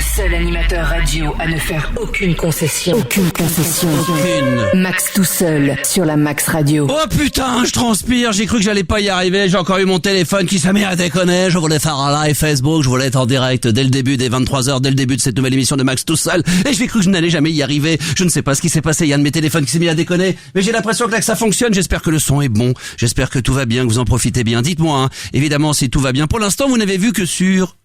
seul animateur radio à ne faire aucune concession. Aucune. Max tout seul sur la Max Radio. Oh putain, je transpire, j'ai cru que j'allais pas y arriver, j'ai encore eu mon téléphone qui s'est mis à déconner, je voulais faire un live Facebook, je voulais être en direct dès le début des 23h, dès le début de cette nouvelle émission de Max tout seul, et j'ai cru que je n'allais jamais y arriver, je ne sais pas ce qui s'est passé, il y a un de mes téléphones qui s'est mis à déconner, mais j'ai l'impression que là que ça fonctionne, j'espère que le son est bon, j'espère que tout va bien, que vous en profitez bien, dites-moi, évidemment si tout va bien, pour l'instant vous n'avez vu que sur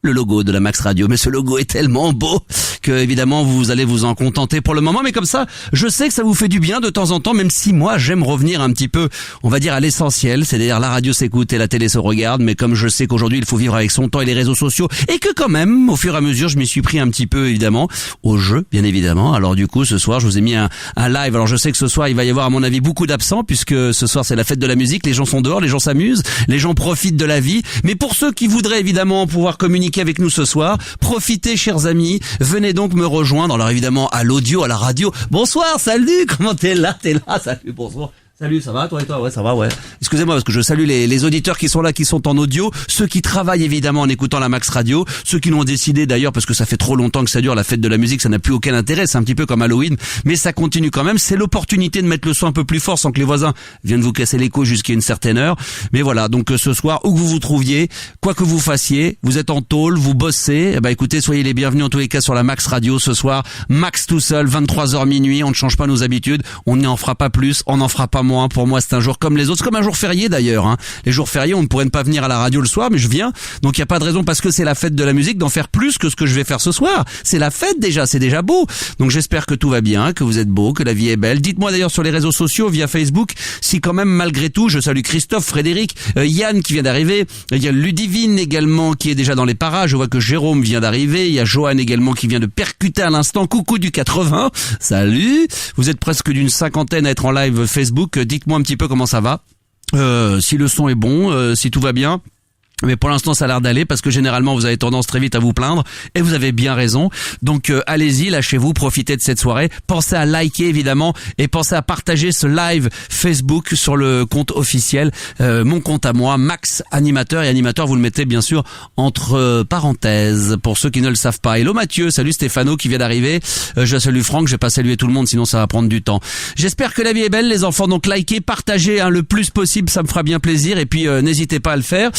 le logo de la Max Radio, mais ce logo est tellement beau que évidemment vous allez vous en contenter pour le moment, mais comme ça je sais que ça vous fait du bien de temps en temps, même si moi j'aime revenir un petit peu, on va dire à l'essentiel, c'est-à-dire la radio s'écoute et la télé se regarde, mais comme je sais qu'aujourd'hui il faut vivre avec son temps et les réseaux sociaux, et que quand même au fur et à mesure je m'y suis pris un petit peu évidemment au jeu, bien évidemment. Alors du coup ce soir je vous ai mis un live, alors je sais que ce soir il va y avoir à mon avis beaucoup d'absents, puisque ce soir c'est la fête de la musique, les gens sont dehors, les gens s'amusent, les gens profitent de la vie, mais pour ceux qui voudraient évidemment pouvoir communiquer avec nous ce soir, profitez chers amis, venez donc me rejoindre, alors évidemment à l'audio, à la radio. Bonsoir, salut, comment t'es là, salut, bonsoir. Salut, ça va toi et toi? Ouais, ça va, ouais. Excusez-moi parce que je salue les auditeurs qui sont là, qui sont en audio, ceux qui travaillent évidemment en écoutant la Max Radio, ceux qui l'ont décidé d'ailleurs parce que ça fait trop longtemps que ça dure, la fête de la musique, ça n'a plus aucun intérêt, c'est un petit peu comme Halloween, mais ça continue quand même, c'est l'opportunité de mettre le son un peu plus fort sans que les voisins viennent vous casser l'écho jusqu'à une certaine heure. Mais voilà, donc ce soir, où que vous vous trouviez, quoi que vous fassiez, vous êtes en tôle, vous bossez, eh ben écoutez, soyez les bienvenus en tous les cas sur la Max Radio ce soir, Max tout seul, 23h minuit, on ne change pas nos habitudes, on n'en fera pas plus, on n'en fera pas moins. Pour moi c'est un jour comme les autres, c'est comme un jour férié d'ailleurs, hein. Les jours fériés on ne pourrait pas venir à la radio le soir, mais je viens, donc il n'y a pas de raison parce que c'est la fête de la musique d'en faire plus que ce que je vais faire ce soir. C'est la fête déjà, c'est déjà beau, donc j'espère que tout va bien, que vous êtes beau, que la vie est belle. Dites-moi d'ailleurs sur les réseaux sociaux, via Facebook, si quand même malgré tout, je salue Christophe, Frédéric, Yann qui vient d'arriver, il y a Ludivine également qui est déjà dans les parages, je vois que Jérôme vient d'arriver, il y a Johan également qui vient de percuter à l'instant, coucou du 80, salut, vous êtes presque d'une cinquantaine à être en live Facebook, dites-moi un petit peu comment ça va, si le son est bon, si tout va bien. Mais pour l'instant ça a l'air d'aller parce que généralement vous avez tendance très vite à vous plaindre et vous avez bien raison. Donc allez-y, lâchez-vous, profitez de cette soirée. Pensez à liker évidemment et pensez à partager ce live Facebook sur le compte officiel, mon compte à moi, Max Animateur, et animateur vous le mettez bien sûr entre parenthèses pour ceux qui ne le savent pas. Hello Mathieu, salut Stéphano qui vient d'arriver, je salue Franck, je vais pas saluer tout le monde sinon ça va prendre du temps. J'espère que la vie est belle les enfants, donc likez, partagez le plus possible, ça me fera bien plaisir et puis n'hésitez pas à le faire.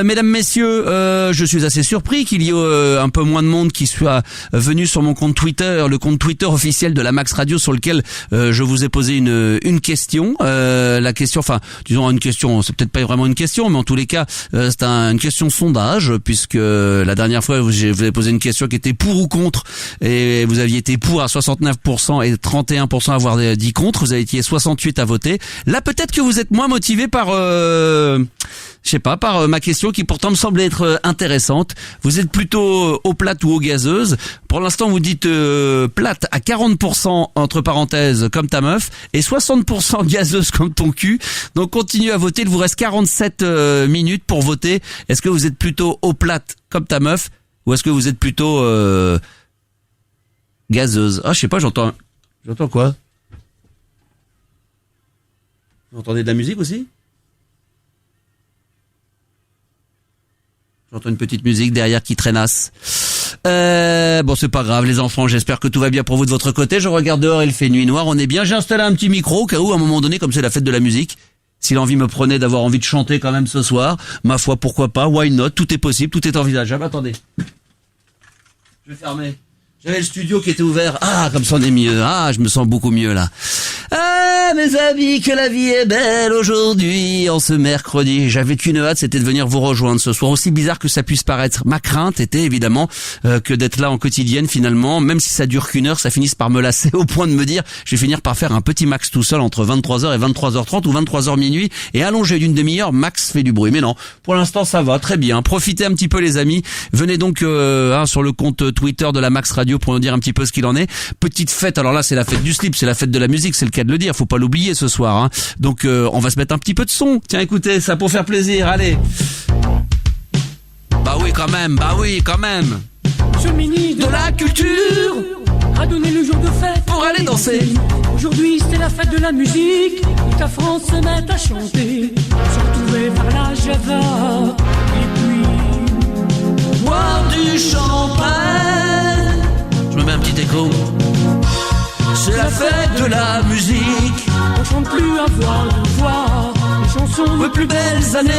Mesdames, messieurs, je suis assez surpris qu'il y ait un peu moins de monde qui soit venu sur mon compte Twitter, le compte Twitter officiel de la Max Radio sur lequel je vous ai posé une question. La question, enfin, disons une question, c'est peut-être pas vraiment une question, mais en tous les cas, c'est une question sondage, puisque la dernière fois, je vous ai posé une question qui était pour ou contre, et vous aviez été pour à 69% et 31% à avoir dit contre, vous avez été 68 à voter. Là, peut-être que vous êtes moins motivé par... je sais pas, par ma question qui pourtant me semble être intéressante. Vous êtes plutôt eau plate ou eau gazeuse? Pour l'instant, vous dites plate à 40% entre parenthèses comme ta meuf et 60% gazeuse comme ton cul. Donc continuez à voter, il vous reste 47 minutes pour voter. Est-ce que vous êtes plutôt eau plate comme ta meuf ou est-ce que vous êtes plutôt gazeuse? Ah, je sais pas, j'entends quoi? Vous entendez de la musique aussi? J'entends une petite musique derrière qui traînasse. Bon, c'est pas grave, les enfants, j'espère que tout va bien pour vous de votre côté. Je regarde dehors, il fait nuit noire, on est bien. J'ai installé un petit micro, au cas où, à un moment donné, comme c'est la fête de la musique, si l'envie me prenait d'avoir envie de chanter quand même ce soir, ma foi, pourquoi pas, why not, tout est possible, tout est envisageable. Attendez. Je vais fermer. J'avais le studio qui était ouvert. Ah, comme ça on est mieux. Ah, je me sens beaucoup mieux là. Ah, mes amis, que la vie est belle aujourd'hui, en ce mercredi. J'avais qu'une hâte, c'était de venir vous rejoindre ce soir. Aussi bizarre que ça puisse paraître. Ma crainte était évidemment que d'être là en quotidienne finalement, même si ça dure qu'une heure, ça finisse par me lasser au point de me dire je vais finir par faire un petit max tout seul entre 23h et 23h30 ou 23h minuit et allongé d'une demi-heure, max fait du bruit. Mais non, pour l'instant ça va, très bien. Profitez un petit peu les amis. Venez donc sur le compte Twitter de la Max Radio pour nous dire un petit peu ce qu'il en est. Petite fête, alors là c'est la fête du slip, c'est la fête de la musique, c'est le cas de le dire, faut pas l'oublier ce soir, hein. Donc on va se mettre un petit peu de son. Tiens, écoutez, ça pour faire plaisir, allez. Bah oui quand même. Monsieur le ministre De la culture a donné le jour de fête pour aller danser. Aujourd'hui c'est la fête de la musique, toute la France se met à chanter, se retrouver par la Java et puis boire du champagne. un petit écho. C'est la fête de la musique. On chante plus à voix, les chansons Les plus belles années,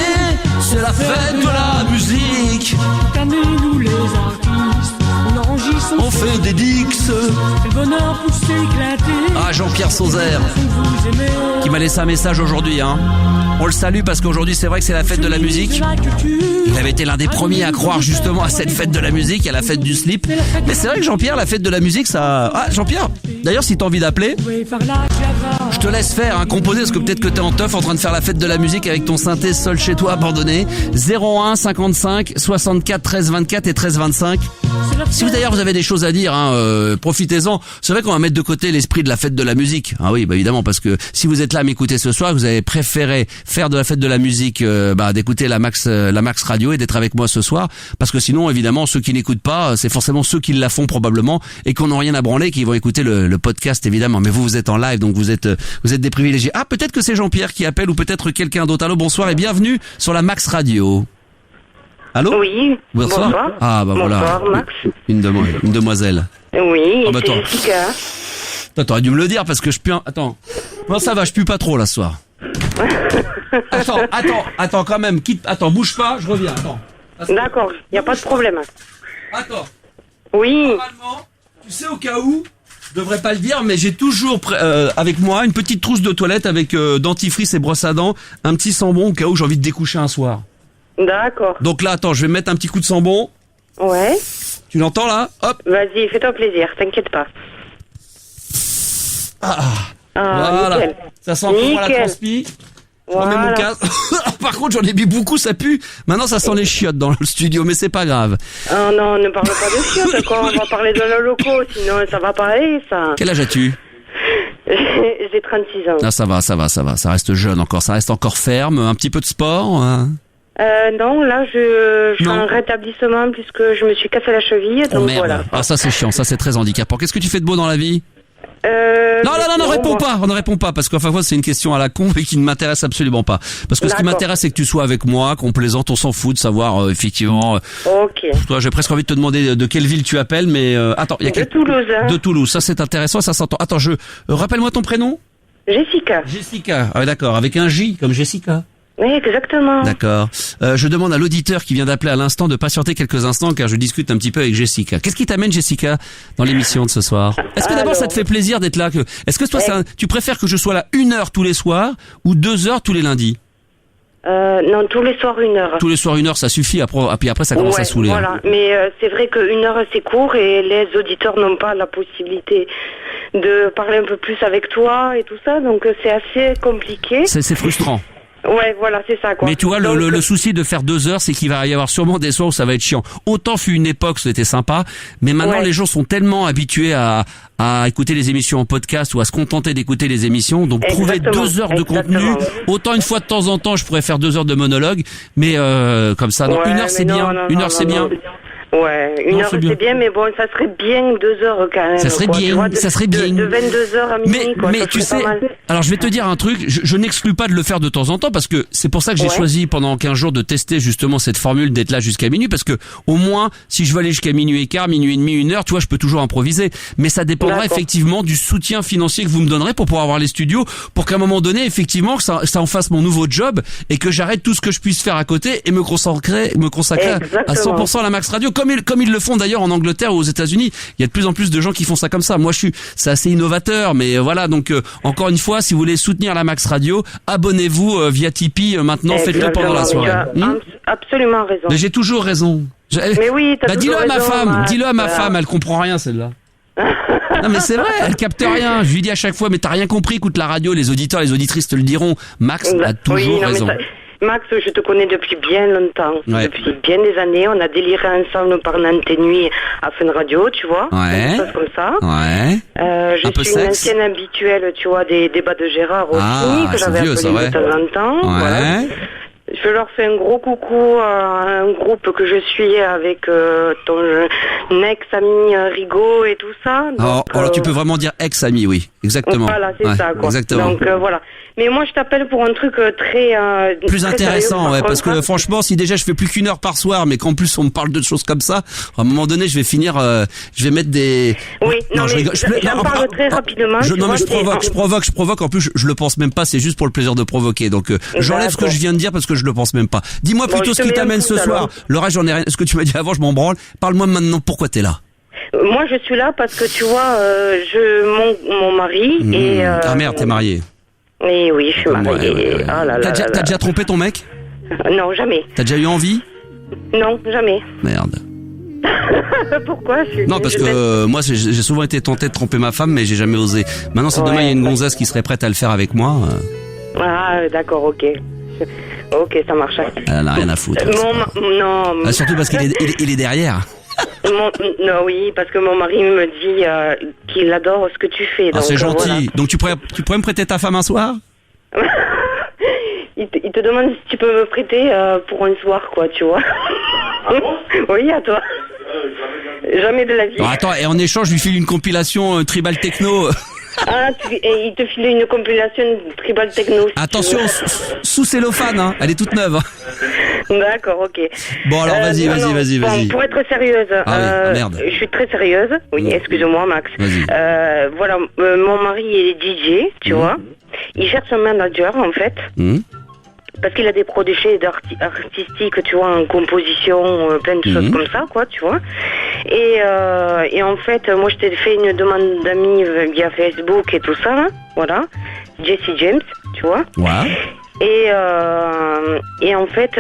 c'est la fête de la musique. Chaque année, nous les artistes, on enregistre, On fait des dix. le bonheur pour s'éclater. Ah, Jean-Pierre Sauzère, Vous aimez, qui m'a laissé un message aujourd'hui, hein. On le salue parce qu'aujourd'hui c'est vrai que c'est la fête de la musique. de la culture. Il avait été l'un des premiers à croire justement à cette fête de la musique, à la fête du slip. Mais c'est vrai que Jean-Pierre, la fête de la musique, ça... Ah, Jean-Pierre, d'ailleurs si t'as envie d'appeler, Oui, par la clava. je te laisse faire, hein, composer, parce que peut-être que t'es en teuf en train de faire la fête de la musique avec ton synthé seul chez toi abandonné. 01 55 64 13 24 et 13 25. Si vous d'ailleurs vous avez des choses à dire, hein, profitez-en. C'est vrai qu'on va mettre de côté l'esprit de la fête de la musique. Ah oui, bah évidemment, parce que si vous êtes là à m'écouter ce soir, vous avez préféré faire de la fête de la musique, d'écouter la Max Radio et d'être avec moi ce soir, parce que sinon, évidemment, ceux qui n'écoutent pas, c'est forcément ceux qui la font probablement et qui n'ont rien à branler, qui vont écouter le podcast évidemment. Mais vous êtes en live, donc vous êtes des privilégiés. Ah, peut-être que c'est Jean-Pierre qui appelle ou peut-être quelqu'un d'autre. Allô, bonsoir et bienvenue sur la Max Radio. Allô? Oui. Bonsoir. Ah bah voilà. Bonsoir, Max. Une demoiselle. Oui, Oh, bah, c'est attends. Jessica. Toi, t'aurais dû me le dire parce que je pue. Attends. Bon, ça va, je pue pas trop là ce soir. Attends quand même. Attends, bouge pas, je reviens. Attends. D'accord, il n'y a pas de problème. Attends. Oui, Normalement, tu sais au cas où, je devrais pas le dire, mais j'ai toujours avec moi une petite trousse de toilette avec dentifrice et brosse à dents, un petit sambon au cas où j'ai envie de découcher un soir. d'accord. Donc là, attends, je vais mettre un petit coup de sambon. Ouais, Tu l'entends là? Hop. vas-y, fais-toi plaisir, t'inquiète pas. Voilà. Nickel. Ça sent bon la Nickel. transpi. Je remets mon Voilà. casque. Par contre, j'en ai bu beaucoup, ça pue. Maintenant, ça sent les chiottes dans le studio, mais c'est pas grave. Oh non, ne parle pas de chiottes, quoi. On va parler de nos locaux, sinon ça va pas aller, ça. Quel âge as-tu? J'ai 36 ans. Ah, ça va. Ça reste jeune encore. Ça reste encore ferme. Un petit peu de sport. Hein. Non, là, je fais Non. un rétablissement puisque je me suis cassé la cheville, Oh donc merde. voilà. Ah, ça c'est chiant. Ça c'est très handicapant. Qu'est-ce que tu fais de beau dans la vie? Non, réponds moi. pas. On ne répond pas parce qu'enfin c'est une question à la con et qui ne m'intéresse absolument pas. Parce que ce qui D'accord. m'intéresse, c'est que tu sois avec moi, qu'on plaisante, on s'en fout de savoir effectivement. Ok. Toi, j'ai presque envie de te demander de quelle ville tu appelles, mais attends, il y a De Toulouse, hein. De Toulouse. Ça c'est intéressant, ça s'entend. Attends, rappelle-moi ton prénom. Jessica. Jessica. Ah ouais, d'accord, avec un J comme Jessica. Oui, exactement. D'accord. Je demande à l'auditeur qui vient d'appeler à l'instant de patienter quelques instants car je discute un petit peu avec Jessica. Qu'est-ce qui t'amène, Jessica, dans l'émission de ce soir? Est-ce que d'abord Alors. ça te fait plaisir d'être là? Est-ce que toi, tu préfères que je sois là 1 heure tous les soirs ou 2 heures tous les lundis? Non, tous les soirs 1 heure. Tous les soirs 1 heure, ça suffit. Puis après, ça commence Ouais, à saouler. Voilà, Hein. mais c'est vrai que 1 heure c'est court et les auditeurs n'ont pas la possibilité de parler un peu plus avec toi et tout ça, donc c'est assez compliqué. C'est frustrant. Ouais, voilà, c'est ça, quoi. Mais tu vois, Donc, le souci de faire 2 heures, c'est qu'il va y avoir sûrement des soirs où ça va être chiant. Autant fut une époque, c'était sympa, mais maintenant Ouais. les gens sont tellement habitués à écouter les émissions en podcast ou à se contenter d'écouter les émissions. Donc trouver Exactement, 2 heures de exactement. contenu, autant une fois de temps en temps, je pourrais faire 2 heures de monologue, mais comme ça, non, ouais, 1 heure mais c'est non, bien, non, 1 non, heure c'est non, bien. non. Ouais, 1 Non, heure c'est bien. c'est bien, mais bon, ça serait bien 2 heures quand même. Ça serait quoi, bien, tu vois, ça serait bien. De 22h à minuit, quoi. Mais ça tu serait sais, pas mal. alors je vais te dire un truc, je n'exclus pas de le faire de temps en temps parce que c'est pour ça que j'ai Ouais. choisi pendant 15 jours de tester justement cette formule d'être là jusqu'à minuit parce que au moins si je veux aller jusqu'à minuit et quart, minuit et demi, 1 heure, tu vois, je peux toujours improviser. Mais ça dépendra D'accord. effectivement du soutien financier que vous me donnerez pour pouvoir avoir les studios, pour qu'à un moment donné, effectivement, que ça en fasse mon nouveau job et que j'arrête tout ce que je puisse faire à côté et me consacrer à Exactement. 100% à la Max Radio, comme ils le font d'ailleurs en Angleterre ou aux États-Unis. Il y a de plus en plus de gens qui font ça comme ça. Moi, c'est assez innovateur, mais voilà. Donc, encore une fois, si vous voulez soutenir la Max Radio, abonnez-vous via Tipeee maintenant. Faites-le pendant la soirée. Tu as absolument raison. Mais j'ai toujours raison. Mais oui, t'as Dis-le toujours à ma raison, femme. Max. Dis-le à ma Voilà. femme. Elle comprend rien, celle-là. Non mais c'est vrai, elle capte rien. Je lui dis à chaque fois, mais t'as rien compris. Écoute la radio, les auditeurs, les auditrices te le diront. Max a toujours Oui, non, mais raison. Max, je te connais depuis bien longtemps. Ouais. Depuis bien des années. On a déliré ensemble pendant tes nuits à Fun Radio, tu vois. Ouais. Des choses comme ça. Ouais. Je Un peu suis une sexe. ancienne habituelle, tu vois, des débats de Gérard aussi, Ah, que c'est j'avais vieux, appelé ça, ouais. de temps en temps. Ouais. Voilà. Je leur fais un gros coucou à un groupe que je suis avec ex-ami Rigaud et tout ça. Donc, alors tu peux vraiment dire ex-ami, oui, exactement. Voilà, c'est ça, quoi. Exactement. Donc voilà. Mais moi, je t'appelle pour un truc très plus très intéressant, sérieux, ouais, parce que contre. franchement, si déjà je fais plus qu'1 heure par soir, mais qu'en plus on me parle de choses comme ça, à un moment donné, je vais finir, je vais mettre des. Oui, non, je mais rigole. j'en parle très rapidement. Je provoque. En plus, je le pense même pas. C'est juste pour le plaisir de provoquer. Donc, j'enlève ce que je viens de dire parce que je le pense même pas. Dis-moi plutôt ce qui t'amène ce soir. Le reste, j'en ai rien. Ce que tu m'as dit avant, je m'en branle. Parle-moi maintenant. Pourquoi t'es là? Moi, je suis là parce que tu vois, mon mari et. Ah merde, t'es marié. Et oui, je suis mariée. Ouais. Ah là là. T'as déjà trompé ton mec? Non, jamais. T'as déjà eu envie? Non, jamais. Merde. Pourquoi? Non, parce que moi, j'ai souvent été tenté de tromper ma femme, mais j'ai jamais osé. Maintenant, si demain il y a une gonzesse qui serait prête à le faire avec moi. Ah, d'accord, ok. Ok, ça marche. Elle n'a rien à foutre. Non. Ah, surtout parce qu'il est derrière. Non, oui, parce que mon mari me dit qu'il adore ce que tu fais. Ah, c'est gentil. Voilà. Donc tu pourrais me prêter ta femme un soir? il te demande si tu peux me prêter pour un soir, quoi, tu vois. Oui, à toi. Jamais de la vie. Non, attends, et en échange, je lui file une compilation tribal techno. Ah, et il te file une compilation tribal techno. Si attention, sous cellophane, hein. Elle est toute neuve. D'accord, ok. Bon, alors vas-y. Bon, pour être sérieuse, oui, merde. je suis très sérieuse. Oui, excuse-moi, Max. Vas-y. Voilà, mon mari il est DJ, tu vois. Il cherche un manager, en fait. Parce qu'il a des projets artistiques, tu vois, en composition, plein de choses comme ça, quoi, tu vois. Et en fait, moi, je t'ai fait une demande d'amis via Facebook et tout ça, là, voilà. Jessie James, tu vois. Ouais. Et en fait,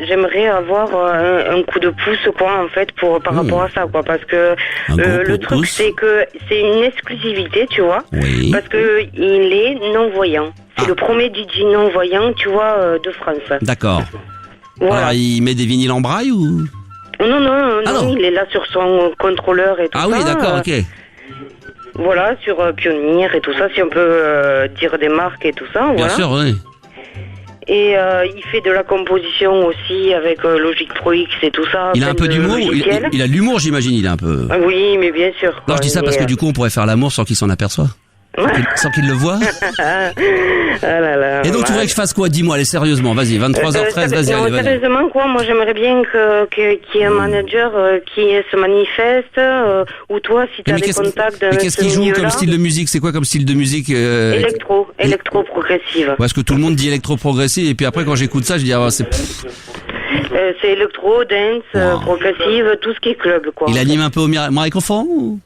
j'aimerais avoir un coup de pouce, quoi, en fait, par rapport à ça, quoi, parce que le truc, c'est que c'est une exclusivité, tu vois, parce que il est non-voyant. C'est le premier DJ non-voyant, tu vois, de France. D'accord. Voilà. Alors, il met des vinyles en braille ou? Non, il est là sur son contrôleur et tout ça. Ah oui, d'accord, ok. Voilà, sur Pioneer et tout ça, si on peut dire des marques et tout ça, Bien voilà. sûr, oui. Et il fait de la composition aussi avec Logic Pro X et tout ça. Il a un peu d'humour. Il a de l'humour, j'imagine. Il a un peu. Oui, mais bien sûr. Non, je dis ça parce que du coup, on pourrait faire l'amour sans qu'il s'en aperçoive. Sans qu'il le voie. Ah là là, et donc, tu voudrais que je fasse quoi? Dis-moi, allez, sérieusement, vas-y, 23h13, vas-y, allez, vas-y. Sérieusement, quoi, moi, j'aimerais bien qu'il y ait un manager qui se manifeste, ou toi, si tu as des contacts mais qu'est-ce qu'il joue comme style de musique? C'est quoi comme style de musique? Électro-progressive. Parce que tout le monde dit électro-progressive, et puis après, quand j'écoute ça, je dis, ah, c'est... c'est électro, dance, progressive, tout ce qui est club, quoi. Il anime un peu au microphone ou...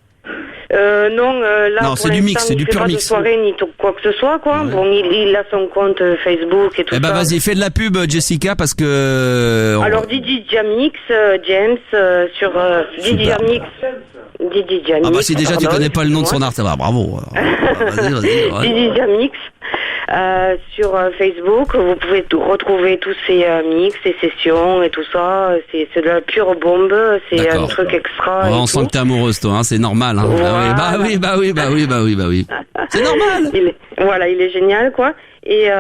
Non, là, non, c'est du mix, c'est du pur mix. De soirée ni quoi que ce soit, quoi. Ouais. Bon, il a son compte Facebook et tout ça. Eh ben, vas-y, fais de la pub, Jessica, parce que... Alors, DJ Jamix, James, sur DJ Jamix. Ah bah, si déjà tu connais pas le nom de son artiste, bah, bravo. Vas-y. DJ Jamix. Sur Facebook, vous pouvez retrouver tous ces mix, ces sessions et tout ça. C'est de la pure bombe, c'est un truc extra. On sent que t'es amoureuse, toi, hein, c'est normal. Hein. Voilà. Bah oui. C'est normal. Il est génial, quoi. Et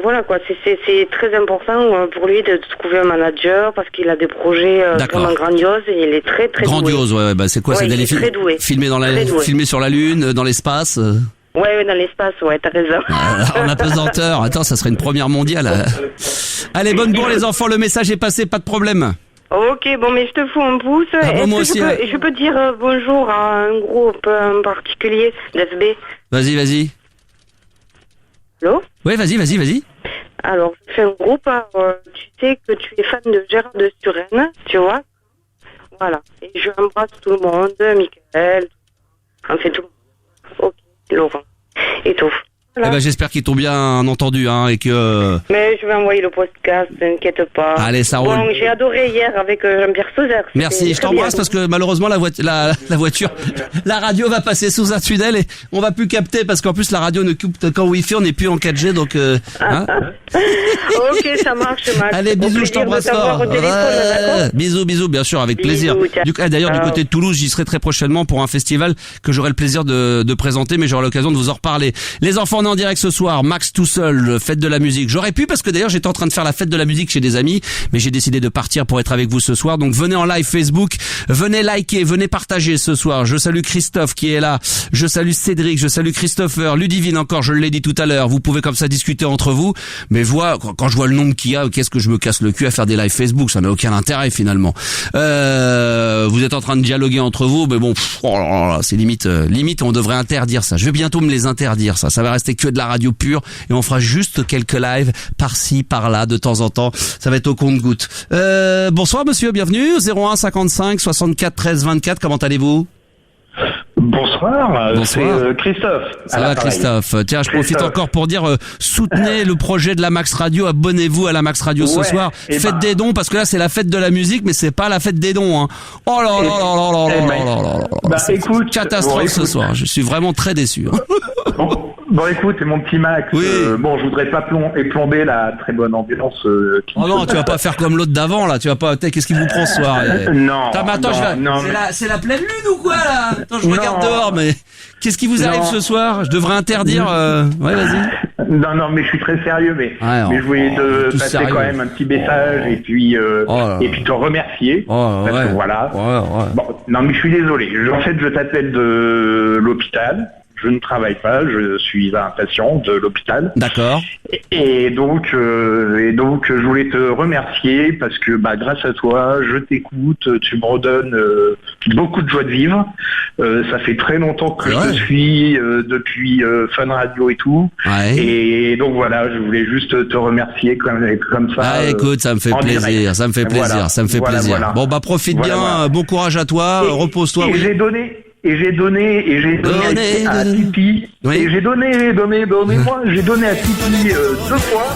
voilà, quoi. C'est très important pour lui de trouver un manager parce qu'il a des projets vraiment grandioses et il est très grandiose, doué. Ouais. Bah c'est quoi, c'est d'aller filmer sur la Lune, dans l'espace. Ouais, dans l'espace, ouais, t'as raison. En apesanteur. Attends, ça serait une première mondiale. Allez, bonne bourre, les enfants, le message est passé, pas de problème. Ok, bon, mais je te fous un pouce. Ah bon, moi aussi. Je peux dire bonjour à un groupe en particulier d'SB. Vas-y. Allô? Oui, vas-y. Alors, je fais un groupe, tu sais que tu es fan de Gérard de Suresnes, tu vois? Voilà. Et je embrasse tout le monde, Michael, enfin tout le monde. Ok. Laurent et tout. Voilà. Eh ben, j'espère qu'ils t'ont bien entendu, hein, et que... Mais je vais envoyer le podcast, t'inquiète pas. Allez, ça roule. Bon, j'ai adoré hier avec Jean-Pierre Sauzère. Merci, je t'embrasse parce que malheureusement la voiture, la radio va passer sous un tunnel et on va plus capter parce qu'en plus la radio ne coupe qu'en Wi-Fi, on n'est plus en 4G, donc... hein Ok, ça marche, Max. Allez, bisous, je t'embrasse fort. Bisous, bien sûr, avec plaisir. D'ailleurs, du côté de Toulouse, j'y serai très prochainement pour un festival que j'aurai le plaisir de présenter, mais j'aurai l'occasion de vous en reparler. Les enfants, on est en direct ce soir. Max tout seul, fête de la musique. J'aurais pu, parce que d'ailleurs, j'étais en train de faire la fête de la musique chez des amis, mais j'ai décidé de partir pour être avec vous ce soir. Donc, venez en live Facebook, venez liker, venez partager ce soir. Je salue Christophe qui est là. Je salue Cédric, je salue Christopher, Ludivine encore, je l'ai dit tout à l'heure. Vous pouvez comme ça discuter entre vous, mais quand je vois le nombre qu'il y a, qu'est-ce que je me casse le cul à faire des lives Facebook, ça n'a aucun intérêt finalement. Vous êtes en train de dialoguer entre vous, mais bon, c'est limite, on devrait interdire ça. Je vais bientôt me les interdire, ça va rester que de la radio pure et on fera juste quelques lives par-ci, par-là, de temps en temps. Ça va être au compte-gouttes. Bonsoir monsieur, bienvenue, 01 55 64 13 24, comment allez-vous? Bonsoir. C'est Christophe. Ça va Christophe. Tiens, je profite encore pour dire soutenez le projet de la Max Radio, abonnez-vous à la Max Radio ce soir. Faites des dons parce que là c'est la fête de la musique mais c'est pas la fête des dons hein. Oh là là là là là là là. C'est une catastrophe ce soir. Je suis vraiment très déçu. Bon écoute, mon petit Max, oui. Je voudrais pas plomber la très bonne ambiance. Oh non, tu vas pas faire comme l'autre d'avant là, tu vas pas. Qu'est-ce qui vous prend ce soir? Non. C'est la pleine lune ou quoi là? Attends, je regarde dehors, mais qu'est-ce qui vous arrive ce soir? Je devrais interdire. Ouais, vas-y. Non, mais je suis très sérieux, mais je voulais te passer quand même un petit message et puis te remercier. Parce que voilà. Bon, non, mais je suis désolé. En fait, je t'appelle de l'hôpital. Je ne travaille pas, je suis un patient de l'hôpital. D'accord. Et donc, je voulais te remercier parce que, grâce à toi, je t'écoute, tu me redonnes beaucoup de joie de vivre. Ça fait très longtemps que je te suis depuis Fun Radio et tout. Ouais. Et donc voilà, je voulais juste te remercier comme ça. Ah, écoute, ça me fait plaisir, ça me fait plaisir. Voilà. Bon, profite bien, bon courage à toi, repose-toi. Et j'ai donné à Tipeee. Oui. Et j'ai donné à Tipeee 2 fois.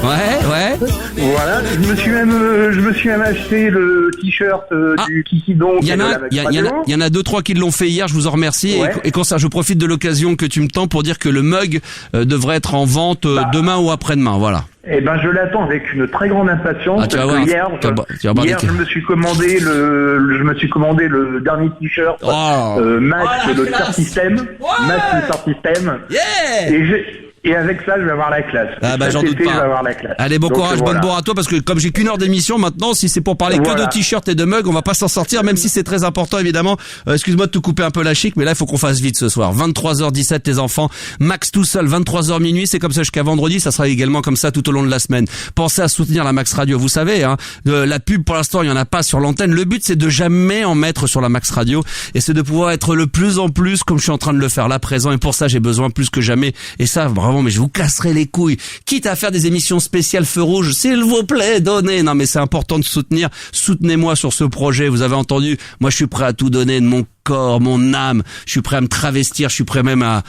Ouais. Voilà, je me suis même acheté le t-shirt du Kiki Donc. Il y en a 2-3 qui l'ont fait hier, je vous en remercie. Ouais. Et quand ça, je profite de l'occasion que tu me tends pour dire que le mug devrait être en vente demain ou après-demain, voilà. Eh ben, je l'attends avec une très grande impatience. Parce que hier, je me suis commandé le dernier t-shirt Max le Star System. Max le Star System. Yeah. Et avec ça, je vais avoir la classe. J'en doute pas. Je vais avoir la classe. Allez, bon courage, bonne bourre à toi, parce que comme j'ai qu'une heure d'émission maintenant, si c'est pour parler que de t-shirts et de mugs, on va pas s'en sortir, même si c'est très important, évidemment. Excuse-moi de te couper un peu la chic, mais là, il faut qu'on fasse vite ce soir. 23h17, tes enfants. Max tout seul, 23h minuit, c'est comme ça jusqu'à vendredi, ça sera également comme ça tout au long de la semaine. Pensez à soutenir la Max Radio, vous savez, hein. La pub, pour l'instant, il y en a pas sur l'antenne. Le but, c'est de jamais en mettre sur la Max Radio, et c'est de pouvoir être le plus en plus, comme je suis en train de le faire là présent, et pour ça, j'ai besoin plus que jamais. Et ça, vraiment, mais je vous casserai les couilles. Quitte à faire des émissions spéciales feu rouge, s'il vous plaît, donnez. Non, mais c'est important de soutenir. Soutenez-moi sur ce projet. Vous avez entendu? Moi, je suis prêt à tout donner de mon corps, mon âme. Je suis prêt à me travestir. Je suis prêt même à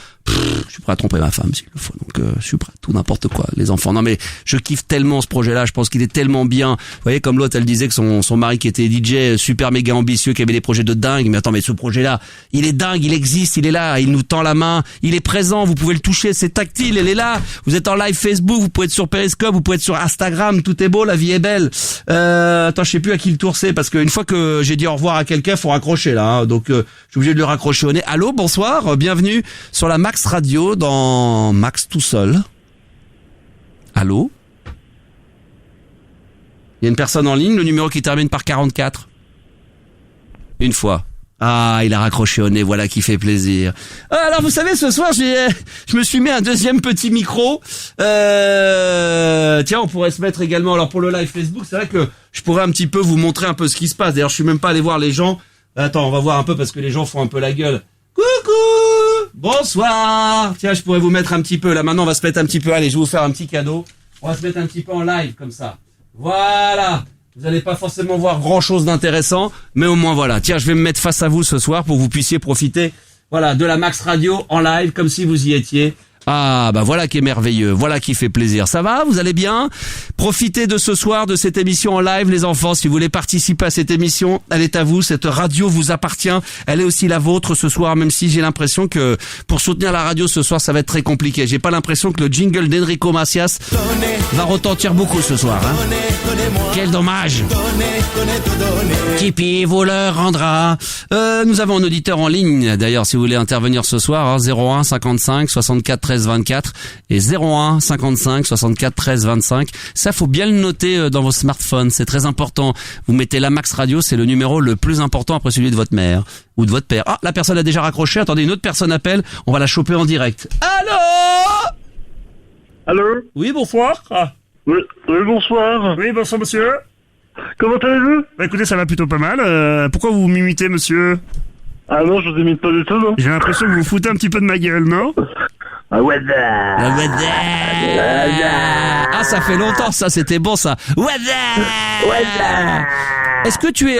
tromper ma femme s'il le faut. Donc, je suis prêt à tout, n'importe quoi. Les enfants. Non, mais je kiffe tellement ce projet-là. Je pense qu'il est tellement bien. Vous voyez, comme l'autre, elle disait que son mari qui était DJ, super méga ambitieux, qui avait des projets de dingue. Mais attends, mais ce projet-là, il est dingue, il existe, il est là, il nous tend la main, il est présent, vous pouvez le toucher, c'est tactile, elle est là. Vous êtes en live Facebook, vous pouvez être sur Periscope, vous pouvez être sur Instagram, tout est beau, la vie est belle. Attends, je sais plus à qui le tour c'est, parce qu'une fois que j'ai dit au revoir à quelqu'un, faut raccrocher là, hein. Donc, je suis obligé de le raccrocher au nez. Allô, bonsoir, bienvenue sur la Max Radio dans Max tout seul. Allô? Il y a une personne en ligne, le numéro qui termine par 44. Une fois. Ah, il a raccroché au nez, voilà qui fait plaisir. Alors, vous savez, ce soir, je me suis mis un deuxième petit micro. Tiens, on pourrait se mettre également, alors pour le live Facebook, c'est vrai que je pourrais un petit peu vous montrer un peu ce qui se passe. D'ailleurs, je suis même pas allé voir les gens. Attends, on va voir un peu parce que les gens font un peu la gueule. Coucou! Bonsoir! Tiens, je pourrais vous mettre un petit peu, là maintenant on va se mettre un petit peu, allez, je vais vous faire un petit cadeau. On va se mettre un petit peu en live, comme ça. Voilà! Vous n'allez pas forcément voir grand chose d'intéressant, mais au moins voilà. Tiens, je vais me mettre face à vous ce soir pour que vous puissiez profiter, voilà, de la Max Radio en live, comme si vous y étiez. Ah, bah voilà qui est merveilleux, voilà qui fait plaisir. Ça va, vous allez bien? Profitez de ce soir, de cette émission en live, les enfants. Si vous voulez participer à cette émission, elle est à vous. Cette radio vous appartient. Elle est aussi la vôtre ce soir, même si j'ai l'impression que pour soutenir la radio ce soir, ça va être très compliqué. J'ai pas l'impression que le jingle d'Enrico Macias va retentir beaucoup ce soir. Hein. Quel dommage. Tipeee vous le rendra. Nous avons un auditeur en ligne, d'ailleurs, si vous voulez intervenir ce soir, hein, 01 55 64 13 24 et 01 55 64 13 25. Ça, faut bien le noter dans vos smartphones, c'est très important. Vous mettez la Max Radio, c'est le numéro le plus important après celui de votre mère ou de votre père. Ah, la personne a déjà raccroché. Attendez, une autre personne appelle. On va la choper en direct. Allô? Allô? Oui, bonsoir. Oui, bonsoir. Oui, bonsoir monsieur. Comment allez-vous? Bah écoutez, ça va plutôt pas mal. Pourquoi vous m'imitez, monsieur? Ah non, je vous imite pas du tout, non. J'ai l'impression que vous vous foutez un petit peu de ma gueule, non? Ah ouais. Ah, ça fait longtemps, ça, c'était bon, ça. Est-ce que tu es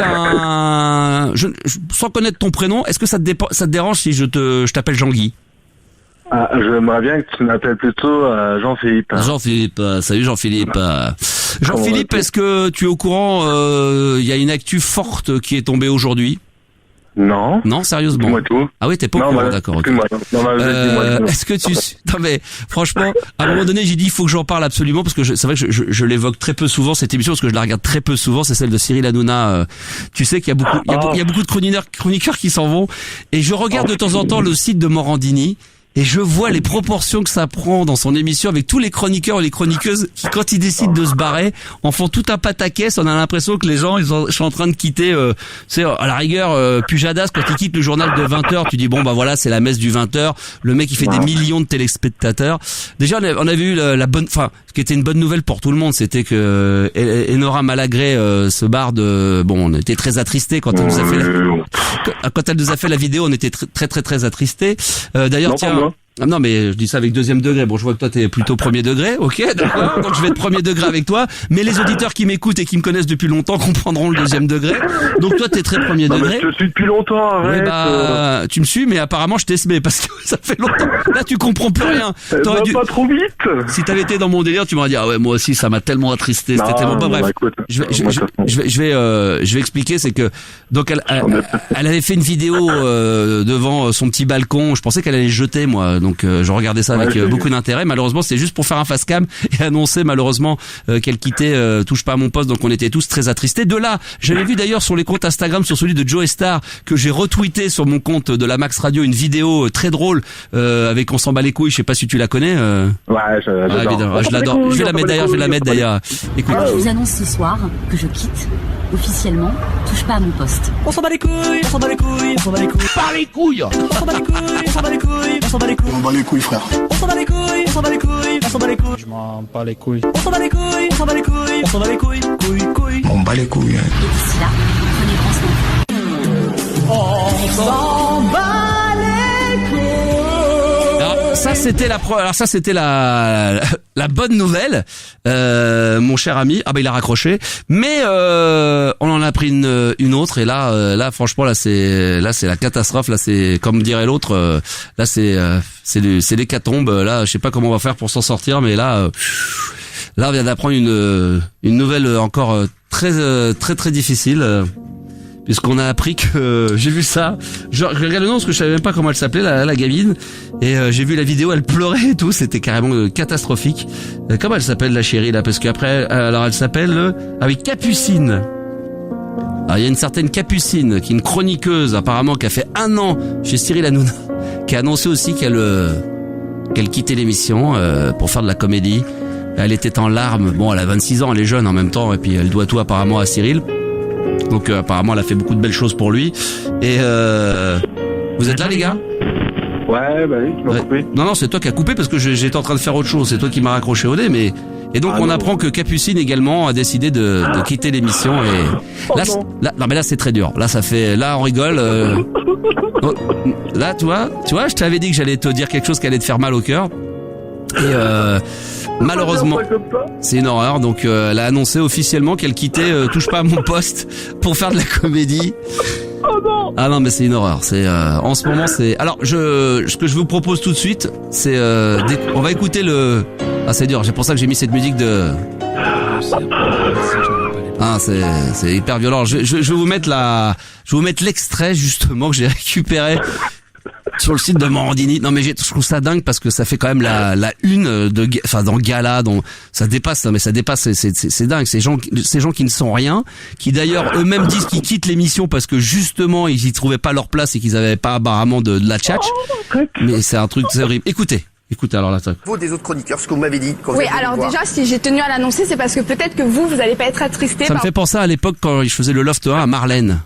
sans connaître ton prénom, est-ce que ça te dérange si je t'appelle Jean-Guy? Ah, j'aimerais bien que tu m'appelles plutôt Jean-Philippe. Jean-Philippe, salut Jean-Philippe. Jean-Philippe, est-ce que tu es au courant, il y a une actu forte qui est tombée aujourd'hui? Non. Non, sérieusement. Dis-moi tout. Ah oui, t'es pas au courant, d'accord. Okay. Est-ce que tu... Non mais, franchement, à un moment donné, j'ai dit, il faut que j'en parle absolument, parce que c'est vrai que je l'évoque très peu souvent, cette émission, parce que je la regarde très peu souvent, c'est celle de Cyril Hanouna. Tu sais qu'il y a beaucoup de chroniqueurs qui s'en vont, et je regarde de temps en temps le site de Morandini, et je vois les proportions que ça prend dans son émission avec tous les chroniqueurs et les chroniqueuses qui, quand ils décident de se barrer, en font tout un pataquès. On a l'impression que les gens, ils sont en train de quitter, c'est à la rigueur, Pujadas, quand il quitte le journal de 20h, tu dis bon, bah voilà, c'est la messe du 20h. Le mec, il fait des millions de téléspectateurs. Déjà, on avait eu la bonne, enfin, ce qui était une bonne nouvelle pour tout le monde, c'était que Enora Malagré se barre de, bon, on était très attristés quand elle nous a fait quand elle nous a fait la vidéo, on était très attristés. D'ailleurs, tiens, non mais je dis ça avec deuxième degré. Bon, je vois que toi t'es plutôt premier degré, ok, d'accord. Donc je vais être premier degré avec toi. Mais les auditeurs qui m'écoutent et qui me connaissent depuis longtemps comprendront le deuxième degré. Donc toi t'es très premier degré. Mais je te suis depuis longtemps, arrête. Oui, bah, tu me suis, mais apparemment je t'esmais parce que ça fait longtemps. Là tu comprends plus rien. T'aurais dû... pas trop vite. Si t'avais été dans mon délire, tu m'aurais dit ah ouais moi aussi ça m'a tellement attristé. C'était tellement pas bref. Écoute, je vais expliquer, c'est que donc elle avait fait une vidéo devant son petit balcon. Je pensais qu'elle allait jeter moi. Donc je regardais ça avec beaucoup d'intérêt. Malheureusement, c'était juste pour faire un face cam et annoncer malheureusement qu'elle quittait Touche pas à mon poste. Donc on était tous très attristés. De là, j'avais vu d'ailleurs sur les comptes Instagram, sur celui de Joe Star, que j'ai retweeté sur mon compte de la Max Radio, une vidéo très drôle avec On s'en bat les couilles. Je sais pas si tu la connais. Ouais, j'adore. Je l'adore. Je vais la mettre d'ailleurs. Écoute. Je vous annonce ce soir que je quitte officiellement Touche pas à mon poste. On s'en bat les couilles, on s'en bat les couilles, on s'en bat les couilles. Par les couilles. On s'en bat les couilles, on s'en bat les couilles, on s'en bat les couilles. On bat les couilles, frère. On s'en bat les couilles, on s'en bat les couilles, on s'en bat les couilles. Je m'en bats les couilles. On s'en bat les couilles, on s'en bat les couilles, on s'en bat les couilles, couilles. On bat les couilles. Et d'ici là, prenez grand soin. On s'en bat les couilles. Alors ça c'était la bonne nouvelle, mon cher ami. Ah bah il a raccroché, mais on en a pris une autre et là franchement là c'est la catastrophe. Là c'est comme dirait l'autre, là c'est l'hécatombe. Là je sais pas comment on va faire pour s'en sortir, mais là on vient d'apprendre une nouvelle encore très difficile. Puisqu'on a appris que j'ai vu ça, je regarde le nom parce que je savais même pas comment elle s'appelait la gamine, et j'ai vu la vidéo, elle pleurait et tout, c'était carrément catastrophique. Comment elle s'appelle la chérie là? Parce qu'après, alors elle s'appelle Capucine. Alors il y a une certaine Capucine qui est une chroniqueuse apparemment qui a fait 1 an chez Cyril Hanouna, qui a annoncé aussi qu'elle quittait l'émission pour faire de la comédie. Elle était en larmes. Bon, elle a 26 ans, elle est jeune en même temps, et puis elle doit tout apparemment à Cyril. Donc apparemment elle a fait beaucoup de belles choses pour lui. Et vous êtes là les gars? Ouais, bah oui, tu m'as coupé. Non, c'est toi qui as coupé parce que j'étais en train de faire autre chose. C'est toi qui m'as raccroché au nez, mais... Et donc on apprend que Capucine également a décidé de quitter l'émission et... Non mais là c'est très dur. Là ça fait... Là on rigole. Là tu vois, je t'avais dit que j'allais te dire quelque chose qui allait te faire mal au cœur. Et malheureusement, c'est une horreur. Donc elle a annoncé officiellement qu'elle quittait Touche pas à mon poste pour faire de la comédie. Oh non. Ah non, mais c'est une horreur. C'est en ce moment, c'est. Alors, ce que je vous propose tout de suite, c'est on va écouter le. Ah, c'est dur. C'est pour ça que j'ai mis cette musique de. Ah, c'est hyper violent. Je vais vous mettre l'extrait justement que j'ai récupéré sur le site de Morandini. Non mais je trouve ça dingue parce que ça fait quand même la une dans Gala, ça dépasse, c'est dingue. Ces gens qui ne sont rien, qui d'ailleurs eux-mêmes disent qu'ils quittent l'émission parce que justement ils y trouvaient pas leur place et qu'ils avaient pas apparemment de la tchatch. Mais c'est un truc, c'est horrible. Écoutez alors là. Vous des autres chroniqueurs, ce que vous m'avez dit. Quand oui, alors déjà, si j'ai tenu à l'annoncer, c'est parce que peut-être que vous allez pas être attristé. Ça me fait penser à l'époque quand je faisais le Loft 1 à Marlène.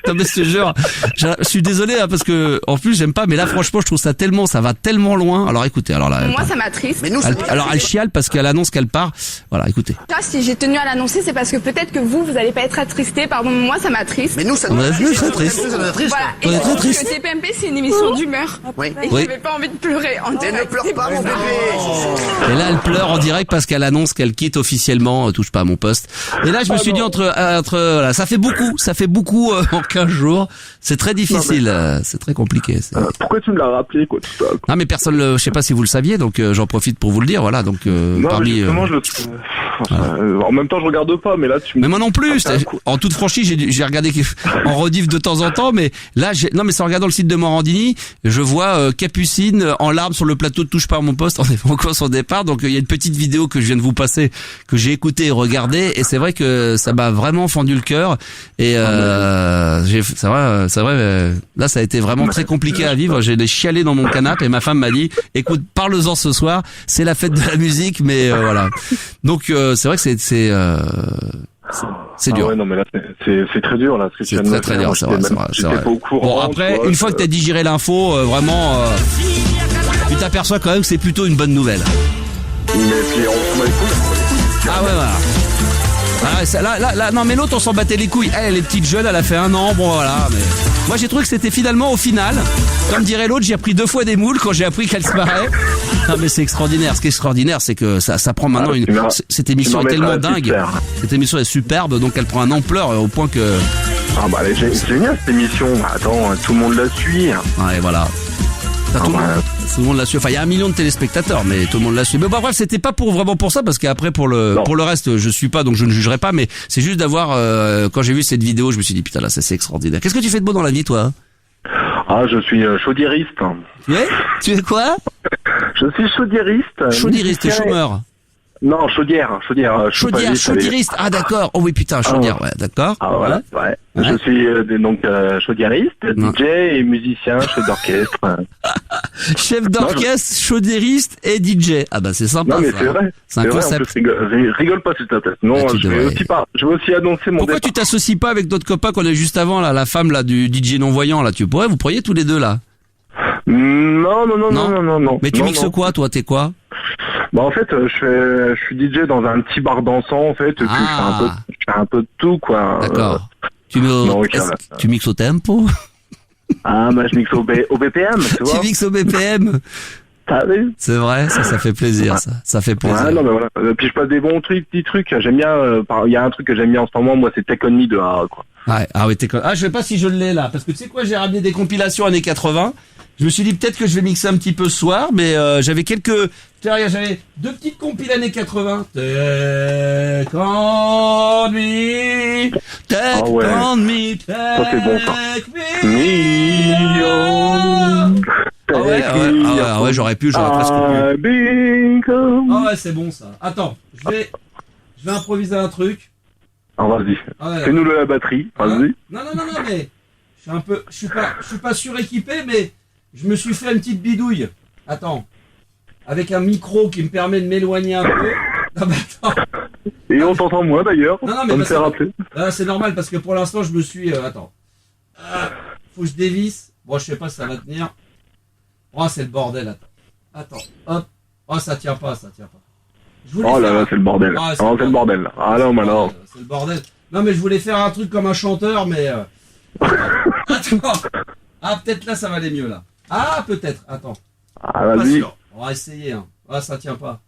Non mais je te jure, je suis désolé parce que en plus j'aime pas, mais là franchement je trouve ça va tellement loin. Alors écoutez, alors là. Moi ça m'attriste. Mais nous, elle chiale parce qu'elle annonce qu'elle part. Voilà, écoutez. Déjà, si j'ai tenu à l'annoncer, c'est parce que peut-être que vous allez pas être attristé. Pardon, moi ça m'attriste. Mais nous ça nous attriste. Très triste. Voilà. On est très triste. Le TPMP c'est une émission d'humeur. Oui. Et j'avais pas envie de pleurer en direct. Ne pleure pas mon bébé. Et là elle pleure en direct parce qu'elle annonce qu'elle quitte officiellement Touche pas à mon poste. Et là je me suis dit voilà, ça fait beaucoup en 15 jours. C'est très difficile, c'est très compliqué. Pourquoi tu me l'as rappelé, quoi, tout ça? Non, mais je sais pas si vous le saviez, donc j'en profite pour vous le dire, voilà. Donc non, parmi. Justement, en même temps, je regarde pas, mais là, Mais moi non plus. En toute franchise, j'ai regardé en rediff de temps en temps, mais là, non, mais c'est en regardant le site de Morandini, je vois Capucine en larmes sur le plateau de Touche pas à mon poste. On est encore son départ, donc il y a une petite vidéo que je viens de vous passer, que j'ai écoutée et regardée, et c'est vrai que ça m'a vraiment fendu le cœur. Et c'est vrai, là ça a été vraiment très compliqué à vivre. J'ai chialé dans mon canapé et ma femme m'a dit écoute, parle-en ce soir, c'est la fête de la musique, mais voilà. Donc c'est vrai que c'est dur. Ouais, non mais là c'est très dur là. C'est très dur, c'est vrai. Pas au courant, bon après, une fois que t'as digéré l'info, vraiment, tu t'aperçois quand même que c'est plutôt une bonne nouvelle. Mais puis on s'en écoute. Ah ouais, voilà. Ah, là, non mais l'autre on s'en battait les couilles. Elle est petite jeune, elle a fait 1 an, bon voilà. Mais moi j'ai trouvé que c'était finalement au final, comme dirait l'autre, j'ai appris 2 fois des moules quand j'ai appris qu'elle se marrait. Non mais c'est extraordinaire. Ce qui est extraordinaire, c'est que ça prend maintenant cette émission est tellement dingue. Cette émission est superbe, donc elle prend une ampleur au point que. Ah bah elle est géniale cette émission. Attends, tout le monde la suit. Ouais voilà. Tout le monde l'a su. Enfin, il y a 1 million de téléspectateurs, mais tout le monde l'a su. Mais bon, bref, c'était pas vraiment pour ça, parce qu'après pour le reste, je suis pas, donc je ne jugerai pas. Mais c'est juste d'avoir, quand j'ai vu cette vidéo, je me suis dit putain là, c'est extraordinaire. Qu'est-ce que tu fais de beau dans la vie, toi? Ah, je suis chaudiériste. Ouais. Tu es quoi? Je suis chaudiériste. Chaudiériste, t'es chômeur. Non, chaudière. Chaudiériste. Ah d'accord. Oh oui putain, chaudière. Ouais, d'accord. Ah ouais. Je suis donc chaudiériste, DJ et musicien, chef d'orchestre. Chef d'orchestre, chaudiériste et DJ. Ah bah c'est sympa. Non mais ça. c'est vrai. C'est un concept. Rigole pas s'il te plaît. Non, je vais aussi annoncer mon. Pourquoi tu t'associes pas avec d'autres copains qu'on a juste avant là, la femme là du DJ non voyant là, vous pourriez tous les deux là. Non. Mais tu mixes quoi toi, t'es quoi? Bah en fait, je suis DJ dans un petit bar dansant en fait, et puis je fais un peu de tout quoi. D'accord. Tu mixes au tempo? Ah bah je mixe au BPM, tu vois. Tu mixes au BPM? Ah oui. C'est vrai, ça fait plaisir, ça fait plaisir. Ouais, non mais voilà. Puis je passe des bons petits trucs. J'aime bien. Il y a un truc que j'aime bien en ce moment, moi, c'est Take On Me de Hara, quoi. Ouais, ah oui, je sais pas si je l'ai là, parce que tu sais quoi, j'ai ramené des compilations années 80. Je me suis dit peut-être que je vais mixer un petit peu ce soir, mais j'avais 2 petites compiles années 80. Take on me, take on me, take ça c'est bon ça. Ah ouais, j'aurais presque pu. Ah ouais, c'est bon ça. Attends, je vais improviser un truc. Ah vas-y. Fais-nous la batterie, vas-y. Non, mais je suis pas suréquipé, mais je me suis fait une petite bidouille. Attends. Avec un micro qui me permet de m'éloigner un peu. Non, mais attends. Et on t'entend moins d'ailleurs. Non, mais c'est normal parce que pour l'instant je me suis. Attends. Faut que je dévisse. Bon, je sais pas si ça va tenir. Oh, c'est le bordel. Attends. Hop. Oh, ça tient pas. Oh là là, c'est le bordel. C'est le bordel. Ah non, mais non. C'est le bordel. Non, mais je voulais faire un truc comme un chanteur, mais. Attends. Ah, peut-être là ça va aller mieux là. Ah, peut-être. Attends. Ah, vas-y. On va essayer. Hein. Ah, ça tient pas.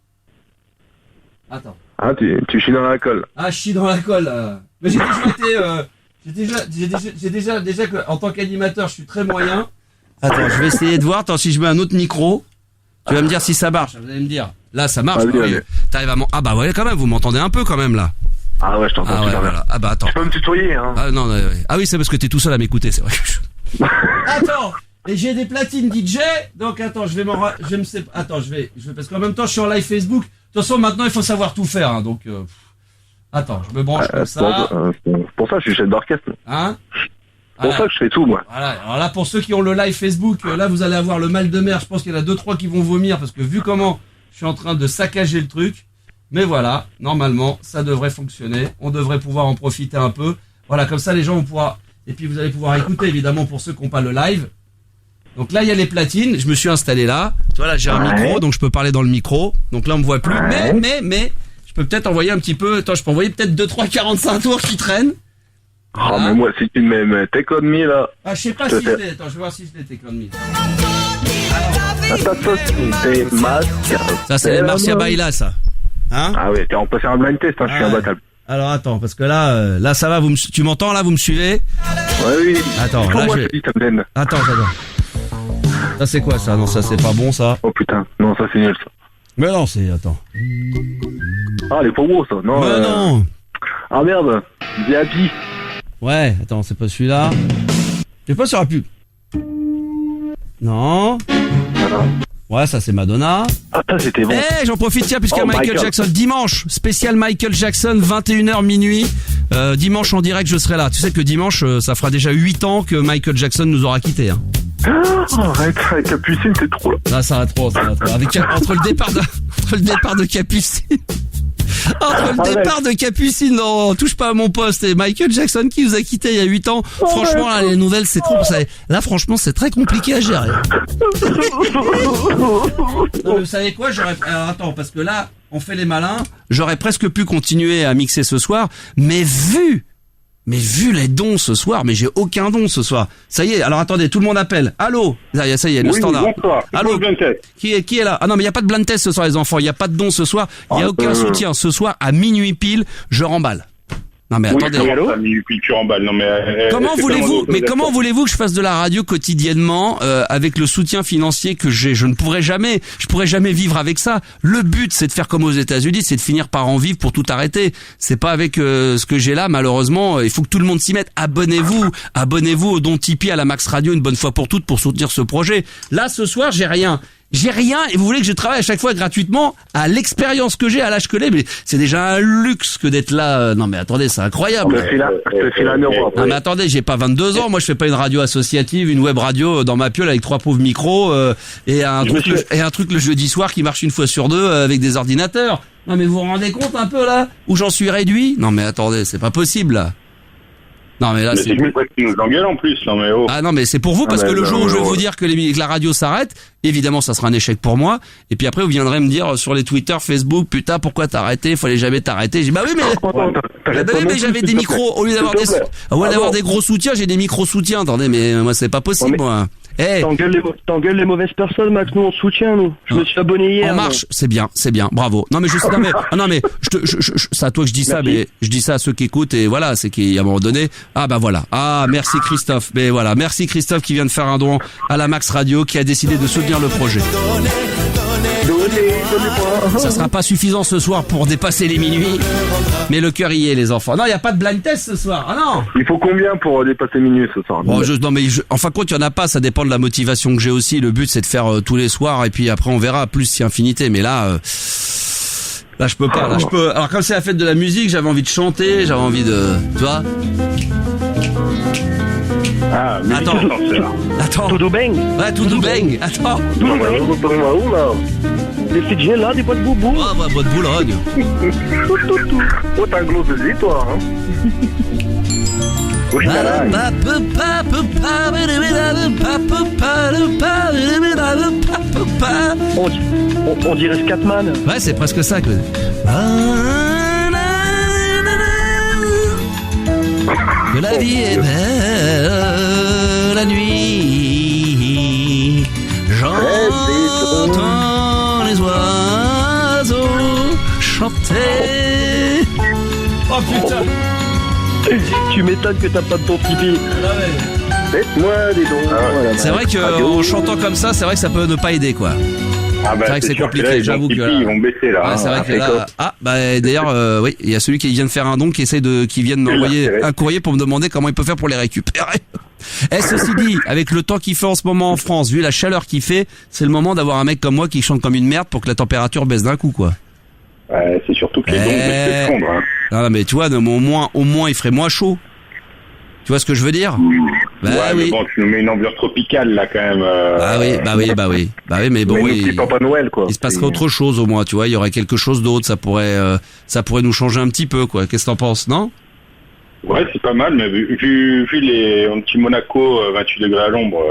Attends. Ah, tu chies dans la colle. Ah, je chie dans la colle. Mais j'ai J'ai déjà que, en tant qu'animateur, je suis très moyen. Attends, je vais essayer de voir. Attends, si je mets un autre micro, tu vas me dire si ça marche. Vous allez me dire. Là, ça marche. Oui. T'arrives à ah bah ouais, quand même, vous m'entendez un peu quand même là. Ah ouais, je t'entends. Ah ouais, voilà. Ah bah attends. Tu peux me tutoyer, hein. Ah non, ah oui, c'est parce que t'es tout seul à m'écouter, c'est vrai. Attends, et j'ai des platines DJ, donc attends, attends, je vais, parce qu'en même temps, je suis en live Facebook. De toute façon, maintenant, il faut savoir tout faire, hein, donc. Attends, je me branche comme ça. Pour ça, je suis chef d'orchestre. Hein? Pour ça que je fais tout, moi. Voilà. Alors là, pour ceux qui ont le live Facebook, là, vous allez avoir le mal de mer. Je pense qu'il y en a 2-3 qui vont vomir parce que vu comment je suis en train de saccager le truc. Mais voilà, normalement, ça devrait fonctionner. On devrait pouvoir en profiter un peu. Voilà, comme ça, les gens vont pouvoir... Et puis, vous allez pouvoir écouter, évidemment, pour ceux qui n'ont pas le live. Donc là, il y a les platines. Je me suis installé là. Tu vois, là, j'ai un micro, donc je peux parler dans le micro. Donc là, on me voit plus. Mais... Je peux peut-être envoyer un petit peu... Attends, je peux envoyer peut-être 2-3 45 tours qui traînent. Ah, mais moi, si tu me mets Take On Me, là... Ah, je sais pas si je l'ai. Attends, je vais voir si je l'ai Take On Me. Ça, c'est les Marcia Baila, ça. Hein? Ah oui, on peut faire un blind test, hein, je suis imbattable. Alors, attends, parce que là, ça va, tu m'entends, là, vous me suivez? Ouais, oui. Attends, là, je vais... Attends. Ça, c'est quoi, ça? Non, ça, c'est pas bon, ça. Oh, putain. Non, ça, c'est nul, ça. Mais non, c'est... Attends. Ah, les pauvres, ça. Non. Mais non. Ah, merde. Happy. Ouais, attends, c'est pas celui-là. Je sais pas sur la pub. Non. Ouais, ça c'est Madonna. Ah, ça c'était bon. J'en profite, tiens, puisqu'il y a Michael Jackson. Dimanche, spécial Michael Jackson, 21h minuit. Dimanche en direct, je serai là. Tu sais que dimanche, ça fera déjà 8 ans que Michael Jackson nous aura quittés. Hein. Arrête, avec Capucine, c'est trop là. Ah, ça va trop. Entre le départ de Capucine. Entre le départ de Capucine, non, touche pas à mon poste, et Michael Jackson qui nous a quittés il y a 8 ans. Franchement, là, les nouvelles, c'est trop. Là, franchement, c'est très compliqué à gérer. Non, vous savez quoi? Alors, attends, parce que là, on fait les malins. J'aurais presque pu continuer à mixer ce soir, mais vu les dons ce soir, mais j'ai aucun don ce soir. Ça y est, alors attendez, tout le monde appelle. Allô? Ça y est, le standard. Bonsoir. Allô? Qui est là? Ah non, mais il y a pas de blind test ce soir, les enfants. Il y a pas de don ce soir. Il y a aucun soutien. Ce soir, à minuit pile, je remballe. Non mais attendez. Comment voulez-vous que je fasse de la radio quotidiennement avec le soutien financier que j'ai? Je pourrais jamais vivre avec ça. Le but c'est de faire comme aux États-Unis, c'est de finir par en vivre pour tout arrêter. C'est pas avec ce que j'ai là, malheureusement. Il faut que tout le monde s'y mette. Abonnez-vous au don Tipeee à la Max Radio une bonne fois pour toutes pour soutenir ce projet. Là ce soir j'ai rien et vous voulez que je travaille à chaque fois gratuitement à l'expérience que j'ai, à l'âge que j'ai, mais c'est déjà un luxe que d'être là. Non mais attendez, c'est incroyable. Je te file un euro après. Non mais attendez, j'ai pas 22 ans, moi je fais pas une radio associative, une web radio dans ma piole avec 3 pauvres micros et un truc le jeudi soir qui marche une fois sur 2 avec des ordinateurs. Non mais vous vous rendez compte un peu là où j'en suis réduit? Non mais attendez, c'est pas possible là. Non mais là c'est qui nous engueule en plus. Non mais oh. Ah non mais c'est pour vous parce que le jour où je vais vous dire que la radio s'arrête, évidemment ça sera un échec pour moi. Et puis après vous viendrez me dire sur les Twitter, Facebook, putain pourquoi t'as arrêté? Fallait jamais t'arrêter. J'ai dit bah oui mais j'avais des micros au lieu d'avoir des gros soutiens, j'ai des micros soutiens. Attendez mais moi c'est pas possible moi. T'engueules les mauvaises personnes, Max. Nous on te soutient, nous. Je me suis abonné hier. En marche, c'est bien, bravo. Non mais c'est à toi que je dis ça, mais je dis ça à ceux qui écoutent et voilà, c'est qu'à un moment donné, ah bah voilà. Ah merci Christophe, mais voilà, merci Christophe qui vient de faire un don à la Max Radio, qui a décidé de soutenir le projet. Ça sera pas suffisant ce soir pour dépasser les minuit, mais le cœur y est les enfants. Non, il y a pas de blind test ce soir. Ah non. Il faut combien pour dépasser minuit ce soir? Bon, en fin de compte, il y en a pas, ça dépend de la motivation que j'ai aussi. Le but c'est de faire tous les soirs et puis après on verra plus si infinité, mais là je peux pas. Alors comme c'est la fête de la musique, j'avais envie de chanter, j'avais envie de, tu vois. Ah, attends. Tudo bem? Ouais, tudo bem. Attends. Decidinho lá de Bois de Bubu. Ah, bah, Bois de Boulogne. Oh, t'as un glos de vie, toi, hein? Oui, on dirait Scatman. Ouais, c'est presque ça que... Que la vie est belle la nuit. J'entends les oiseaux chanter. Oh putain. Tu m'étonnes que t'as pas de ton Tipeee. Faites-moi des dons. Voilà, C'est vrai que en chantant comme ça, c'est vrai que ça peut ne pas aider, quoi. Ah bah, c'est vrai que c'est compliqué, j'avoue que ils vont baisser là. Ouais, c'est vrai que là... d'ailleurs, oui, il y a celui qui vient de faire un don qui vient de m'envoyer un courrier pour me demander comment il peut faire pour les récupérer. Et ceci dit, avec le temps qu'il fait en ce moment en France, vu la chaleur qu'il fait, c'est le moment d'avoir un mec comme moi qui chante comme une merde pour que la température baisse d'un coup, quoi. C'est surtout que les dons baissent de fondre. Hein. Non, mais tu vois, au moins, il ferait moins chaud. Tu vois ce que je veux dire? Ouais, mais bon, tu nous mets une ambiance tropicale là quand même. Bah oui, mais bon, Papa Noël, quoi. Il se passerait autre chose au moins, tu vois, il y aurait quelque chose d'autre, ça pourrait nous changer un petit peu, quoi. Qu'est-ce que t'en penses, non? Ouais, c'est pas mal, mais vu les petits Monaco 28 degrés à l'ombre.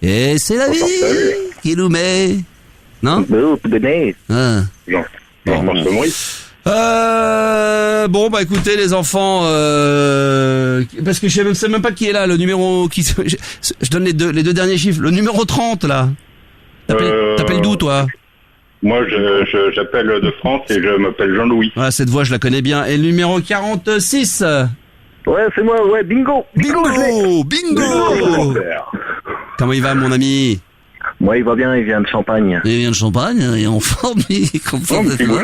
Et c'est la vie qui nous met, non? Ah. Non, Maurice. Bon, bah écoutez les enfants, parce que je sais même pas qui est là, le numéro qui, je donne les deux derniers chiffres, le numéro 30 là. T'appelles d'où toi? Moi j'appelle de France et je m'appelle Jean-Louis. Ouais, cette voix je la connais bien. Et le numéro 46? Ouais, c'est moi, ouais, bingo. Comment il va mon ami? Moi, il va bien, il vient de Champagne. Il vient de Champagne, il est en forme, il est content d'être là.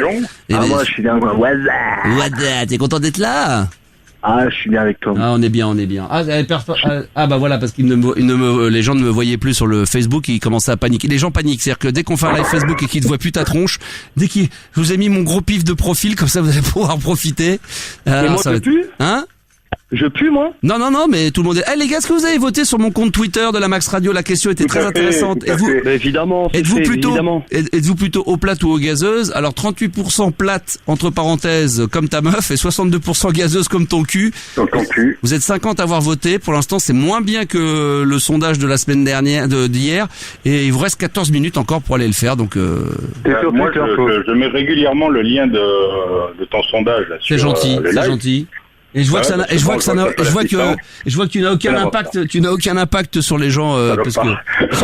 Moi, je suis bien, Wada, t'es content d'être là? Ah, je suis bien avec toi. Ah, on est bien. Bah voilà, parce qu'ils les gens ne me voyaient plus sur le Facebook, ils commençaient à paniquer. Les gens paniquent, c'est-à-dire que dès qu'on fait un live Facebook et qu'ils te voient plus ta tronche, je vous ai mis mon gros pif de profil, comme ça vous allez pouvoir en profiter. Et moi, je pue? Hein? Je pue, moi? Non, mais tout le monde est... les gars, est-ce que vous avez voté sur mon compte Twitter de la Max Radio? La question était très intéressante. Évidemment, êtes-vous plutôt eau plate ou eau gazeuse? Alors, 38% plate, entre parenthèses, comme ta meuf, et 62% gazeuse comme ton cul. Vous êtes 50 à avoir voté. Pour l'instant, c'est moins bien que le sondage de la semaine dernière, d'hier. Et il vous reste 14 minutes encore pour aller le faire, donc, moi, je mets régulièrement le lien de ton sondage, là. C'est gentil, c'est gentil. Et je vois que tu n'as aucun impact sur les gens, parce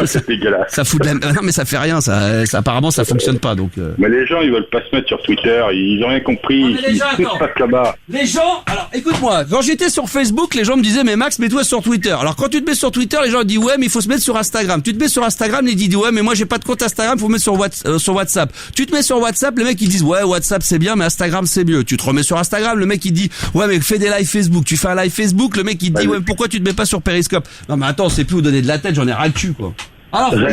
que c'est dégueulasse. Ça fout de la, non, mais ça fait rien, ça apparemment, ça fonctionne pas, donc, Mais les gens, ils veulent pas se mettre sur Twitter, ils ont rien compris, ils se passent là-bas. Les gens, alors, écoute-moi, quand j'étais sur Facebook, les gens me disaient, mais Max, mets-toi sur Twitter. Alors, quand tu te mets sur Twitter, les gens disent, ouais, mais il faut se mettre sur Instagram. Tu te mets sur Instagram, ils disent, ouais, mais moi, j'ai pas de compte Instagram, faut me mettre sur WhatsApp. Tu te mets sur WhatsApp, les mecs, ils disent, ouais, WhatsApp, c'est bien, mais Instagram, c'est mieux. Tu te remets sur Instagram, le mec, il dit, ouais, mais fais des lives Facebook. Tu fais un live Facebook, le mec, il te dit, ouais, pourquoi tu te mets pas sur Periscope? Non, mais attends, c'est plus vous donner de la tête, j'en ai ras le cul, quoi. Alors, non,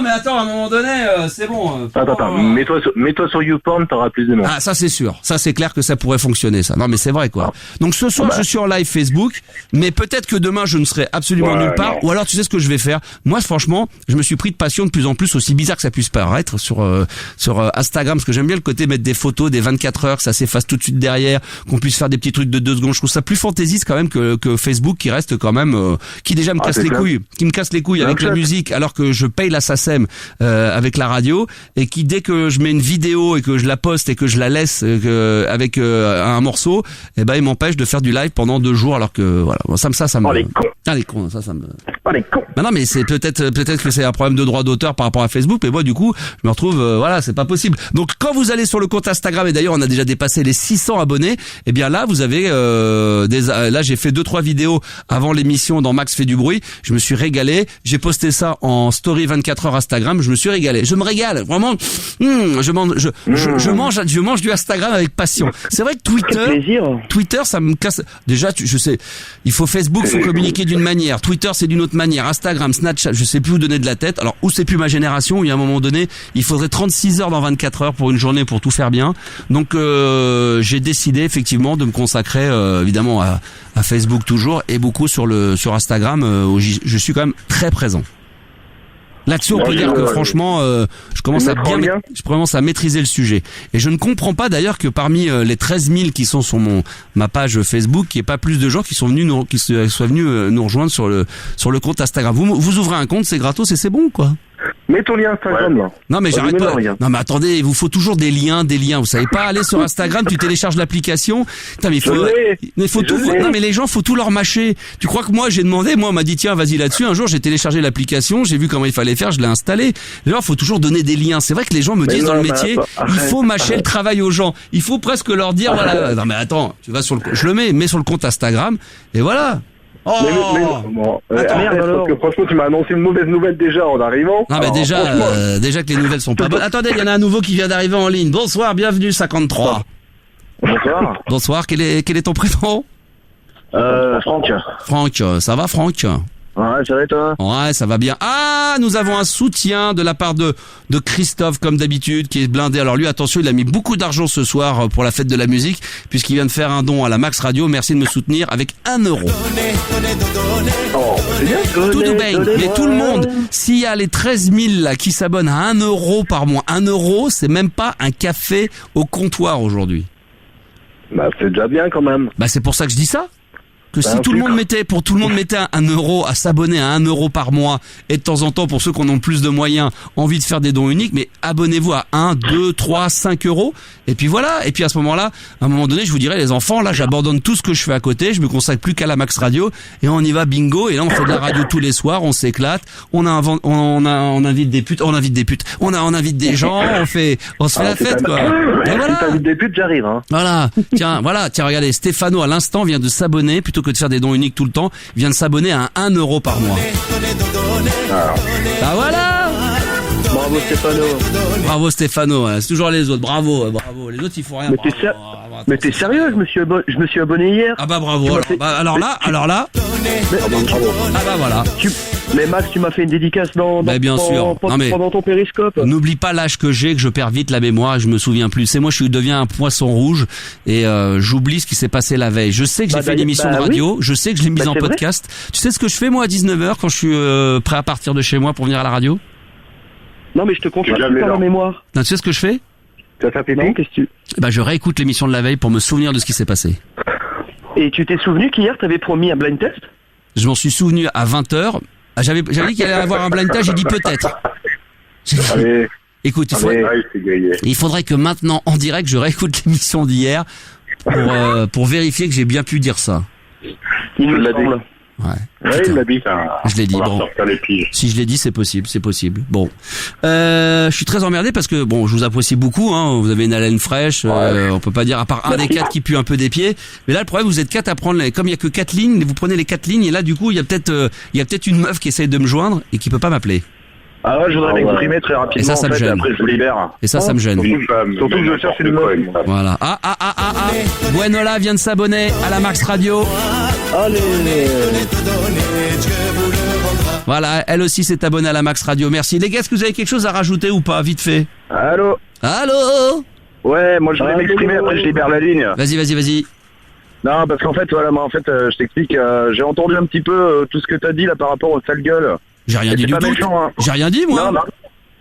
mais attends, à un moment donné, c'est bon. Attends, mets-toi sur YouPorn, t'auras plus de monde. Ah, ça c'est sûr. Ça c'est clair que ça pourrait fonctionner, ça. Non, mais c'est vrai, quoi. Donc ce soir, je suis en live Facebook, mais peut-être que demain, je ne serai absolument nulle part. Ou alors, tu sais ce que je vais faire? Moi, franchement, je me suis pris de passion de plus en plus, aussi bizarre que ça puisse paraître, sur Instagram, parce que j'aime bien le côté mettre des photos des 24 heures, que ça s'efface tout de suite derrière, qu'on puisse faire des petits trucs de 2 secondes. Je trouve ça plus fantaisiste quand même que Facebook, qui reste quand même, qui déjà me casse les couilles, avec la musique, alors que je paye la SACEM avec la radio, et qui dès que je mets une vidéo et que je la poste et que je la laisse avec un morceau, eh ben il m'empêche de faire du live pendant 2 jours, alors que voilà, ça me. Les cons. Les cons, ça me. Les cons. Non, mais c'est peut-être que c'est un problème de droit d'auteur par rapport à Facebook, mais moi du coup je me retrouve voilà, c'est pas possible. Donc quand vous allez sur le compte Instagram, et d'ailleurs on a déjà dépassé les 600 abonnés, eh bien là vous avez là j'ai fait 2-3 vidéos avant l'émission dans Max fait du bruit, je me suis régalé, j'ai posté ça en story 24 heures Instagram, je me suis régalé. Je me régale, vraiment. Je mange du Instagram avec passion. C'est vrai que Twitter, ça me casse. Déjà, je sais, il faut Facebook, faut communiquer d'une manière. Twitter, c'est d'une autre manière. Instagram, Snapchat, je sais plus où donner de la tête. Alors, ou c'est plus ma génération, où il y a un moment donné, il faudrait 36 heures dans 24 heures pour une journée pour tout faire bien. Donc, j'ai décidé effectivement de me consacrer, évidemment, à Facebook toujours, et beaucoup sur Instagram, où je suis quand même très présent. Là-dessus, on peut dire que franchement, je commence à maîtriser le sujet. Et je ne comprends pas d'ailleurs que parmi les 13 000 qui sont sur ma page Facebook, qu'il n'y ait pas plus de gens qui soient venus nous rejoindre sur le compte Instagram. Vous ouvrez un compte, c'est gratos et c'est bon, quoi. Mets ton lien Instagram là. Non mais j'arrête pas. Regarde. Non mais attendez, il vous faut toujours des liens. Vous savez pas aller sur Instagram, tu télécharges l'application. Putain mais faut tout. Non mais les gens, faut tout leur mâcher. Tu crois que moi j'ai demandé, on m'a dit tiens vas-y là-dessus. Un jour j'ai téléchargé l'application, j'ai vu comment il fallait faire, je l'ai installé. D'ailleurs faut toujours donner des liens. C'est vrai que les gens me disent dans le métier, il faut mâcher le travail aux gens. Il faut presque leur dire voilà. Non mais attends, tu vas sur le, je le mets sur le compte Instagram et voilà. Oh parce que franchement tu m'as annoncé une mauvaise nouvelle déjà en arrivant. Non mais déjà que les nouvelles sont pas bonnes. Attendez, il y en a un nouveau qui vient d'arriver en ligne. Bonsoir, bienvenue 53. Bonsoir. Bonsoir, quel est ton prénom? Franck. Franck, ça va Franck? Ouais, ça va et toi? Ouais, ça va bien. Ah, nous avons un soutien de la part de Christophe, comme d'habitude, qui est blindé. Alors lui, attention, il a mis beaucoup d'argent ce soir pour la fête de la musique, puisqu'il vient de faire un don à la Max Radio. Merci de me soutenir avec 1 €. Oh, c'est bien. Tout de bien. Mais tout le monde, s'il y a les 13 000 là, qui s'abonnent à 1 € par mois, 1 €, c'est même pas un café au comptoir aujourd'hui. Bah, c'est déjà bien quand même. Bah, c'est pour ça que je dis ça. Que si tout le monde mettait, un 1 € à s'abonner à 1 € par mois, et de temps en temps, pour ceux qui en ont plus de moyens, envie de faire des dons uniques, mais abonnez-vous à 1, 2, 3, 5 €, et puis voilà. Et puis à ce moment-là, à un moment donné, je vous dirai, les enfants, là, j'abandonne tout ce que je fais à côté, je me consacre plus qu'à la Max Radio, et on y va bingo, et là, on fait de la radio tous les soirs, on s'éclate, on invite des putes, on invite des gens, on se fait la fête, quoi. Et voilà. Si t'invites des putes, j'arrive, hein. Voilà. Tiens, regardez, Stéphano, à l'instant, vient de s'abonner, plutôt que de faire des dons uniques tout le temps, il vient de s'abonner à 1 € par mois. Bah voilà. Bravo Stéphano. Bravo Stéphano, c'est toujours les autres, bravo. Les autres ils font rien. Mais t'es sérieux, je me suis abonné hier. Ah bah bravo. Alors là. Ah bah voilà. Mais Max, tu m'as fait une dédicace pendant ton périscope. N'oublie pas l'âge que j'ai, que je perds vite la mémoire et je me souviens plus. C'est moi, je deviens un poisson rouge et j'oublie ce qui s'est passé la veille. Je sais que j'ai fait une émission de radio, je sais que je l'ai mise en podcast. Vrai. Tu sais ce que je fais moi à 19h quand je suis prêt à partir de chez moi pour venir à la radio? Non mais je te confirme pas la mémoire. Non, tu sais ce que je fais? Ça fait non, qu'est-ce que tu... Bah je réécoute l'émission de la veille pour me souvenir de ce qui s'est passé. Et tu t'es souvenu qu'hier t'avais promis un blind test? Je m'en suis souvenu à 20h. J'avais dit qu'il allait avoir un blind test, j'ai dit peut-être. Allez. Écoute, il faudrait que maintenant, en direct, je réécoute l'émission d'hier pour vérifier que j'ai bien pu dire ça. Il me l'a dit. Ouais, il l'a dit. Je l'ai dit. Bon. Si je l'ai dit, c'est possible. Bon, je suis très emmerdé parce que bon, je vous apprécie beaucoup. Hein, vous avez une haleine fraîche. On peut pas dire à part un des 4 qui pue un peu des pieds. Mais là, le problème, vous êtes 4 à prendre. Comme il y a que 4 lignes, vous prenez les 4 lignes et là, du coup, il y a peut-être une meuf qui essaye de me joindre et qui peut pas m'appeler. Ah ouais, je voudrais m'exprimer très rapidement. Et ça me gêne. Après, je vous libère. Et ça me gêne. Surtout que je cherche une meuf. Voilà. Buenola vient de s'abonner à la Max Radio. Allez. Voilà, elle aussi s'est abonnée à la Max Radio. Merci. Les gars, est-ce que vous avez quelque chose à rajouter ou pas? Vite fait. Allô? Ouais, moi je voulais m'exprimer, après je libère la ligne. Vas-y. Non, parce qu'en fait, je t'explique, j'ai entendu un petit peu tout ce que t'as dit là par rapport aux sales gueules. J'ai rien dit du tout. Méchant, hein. J'ai rien dit, moi. Non.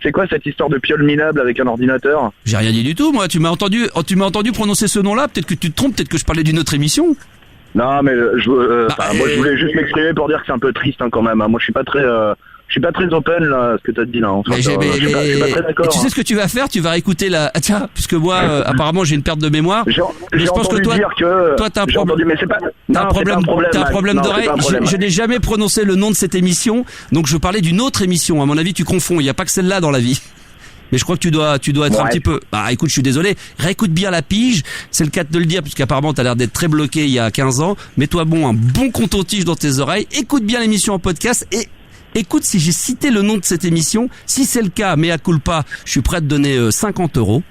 C'est quoi cette histoire de piole minable avec un ordinateur? J'ai rien dit du tout, moi. Tu m'as entendu prononcer ce nom-là. Peut-être que tu te trompes, peut-être que je parlais d'une autre émission. Non, mais moi je voulais juste m'exprimer pour dire que c'est un peu triste quand même. Moi, je suis pas très open là, ce que t'as dit là. Enfin, je suis pas très d'accord. Et tu sais ce que tu vas faire? Tu vas réécouter la. Ah, tiens, puisque moi, apparemment, j'ai une perte de mémoire. J'ai entendu dire que. Toi, t'as un problème. Mais c'est pas. T'as un problème d'oreille. Je n'ai jamais prononcé le nom de cette émission, donc je parlais d'une autre émission. À mon avis, tu confonds. Il y a pas que celle-là dans la vie. Mais je crois que tu dois être un petit peu... Bah écoute, je suis désolé, réécoute bien la pige, c'est le cas de le dire, puisqu'apparemment t'as l'air d'être très bloqué il y a 15 ans, mets-toi un bon compte-tige dans tes oreilles, écoute bien l'émission en podcast et écoute si j'ai cité le nom de cette émission, si c'est le cas, mea culpa, je suis prêt à te donner 50 €.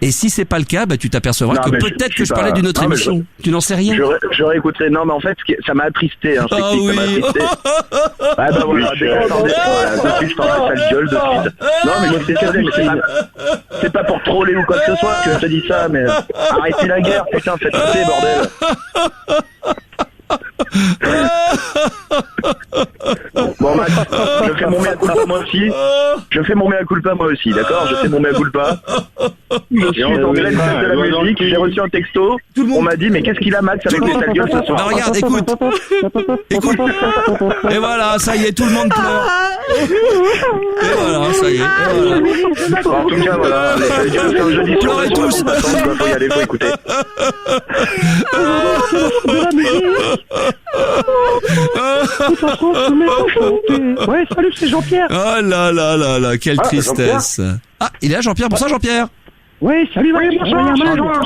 Et si c'est pas le cas, bah tu t'apercevras que peut-être que je parlais d'une autre émission. Tu n'en sais rien. Je réécouterai. Non, mais en fait, ça m'a attristé. Hein. Ah oui. Ça m'a attristé. Ah bah voilà. Depuis, je parle de sale gueule de suite. Non, mais c'est pas pour troller ou quoi que ce soit que je te dis ça, mais arrêtez la guerre, putain, faites péter, bordel. Bon Max, je fais mon mea culpa moi aussi. D'accord, je fais mon mea culpa. J'ai entendu la fête de la musique, j'ai reçu un texto. On m'a dit, mais qu'est-ce qu'il a, Max, avec ta gueule ce soir? Bah regarde, écoute. Et voilà, ça y est, tout le monde pleure. Et voilà, ça y est. Et voilà. En tout cas, voilà, c'est un jeudi soir. Pleurez tous. Faut y aller, faut écouter. Ouais, salut, c'est Jean-Pierre. Oh là là là là, quelle tristesse. Ah, il est là, Jean-Pierre. Bonsoir, Jean-Pierre. Ouais, salut Max.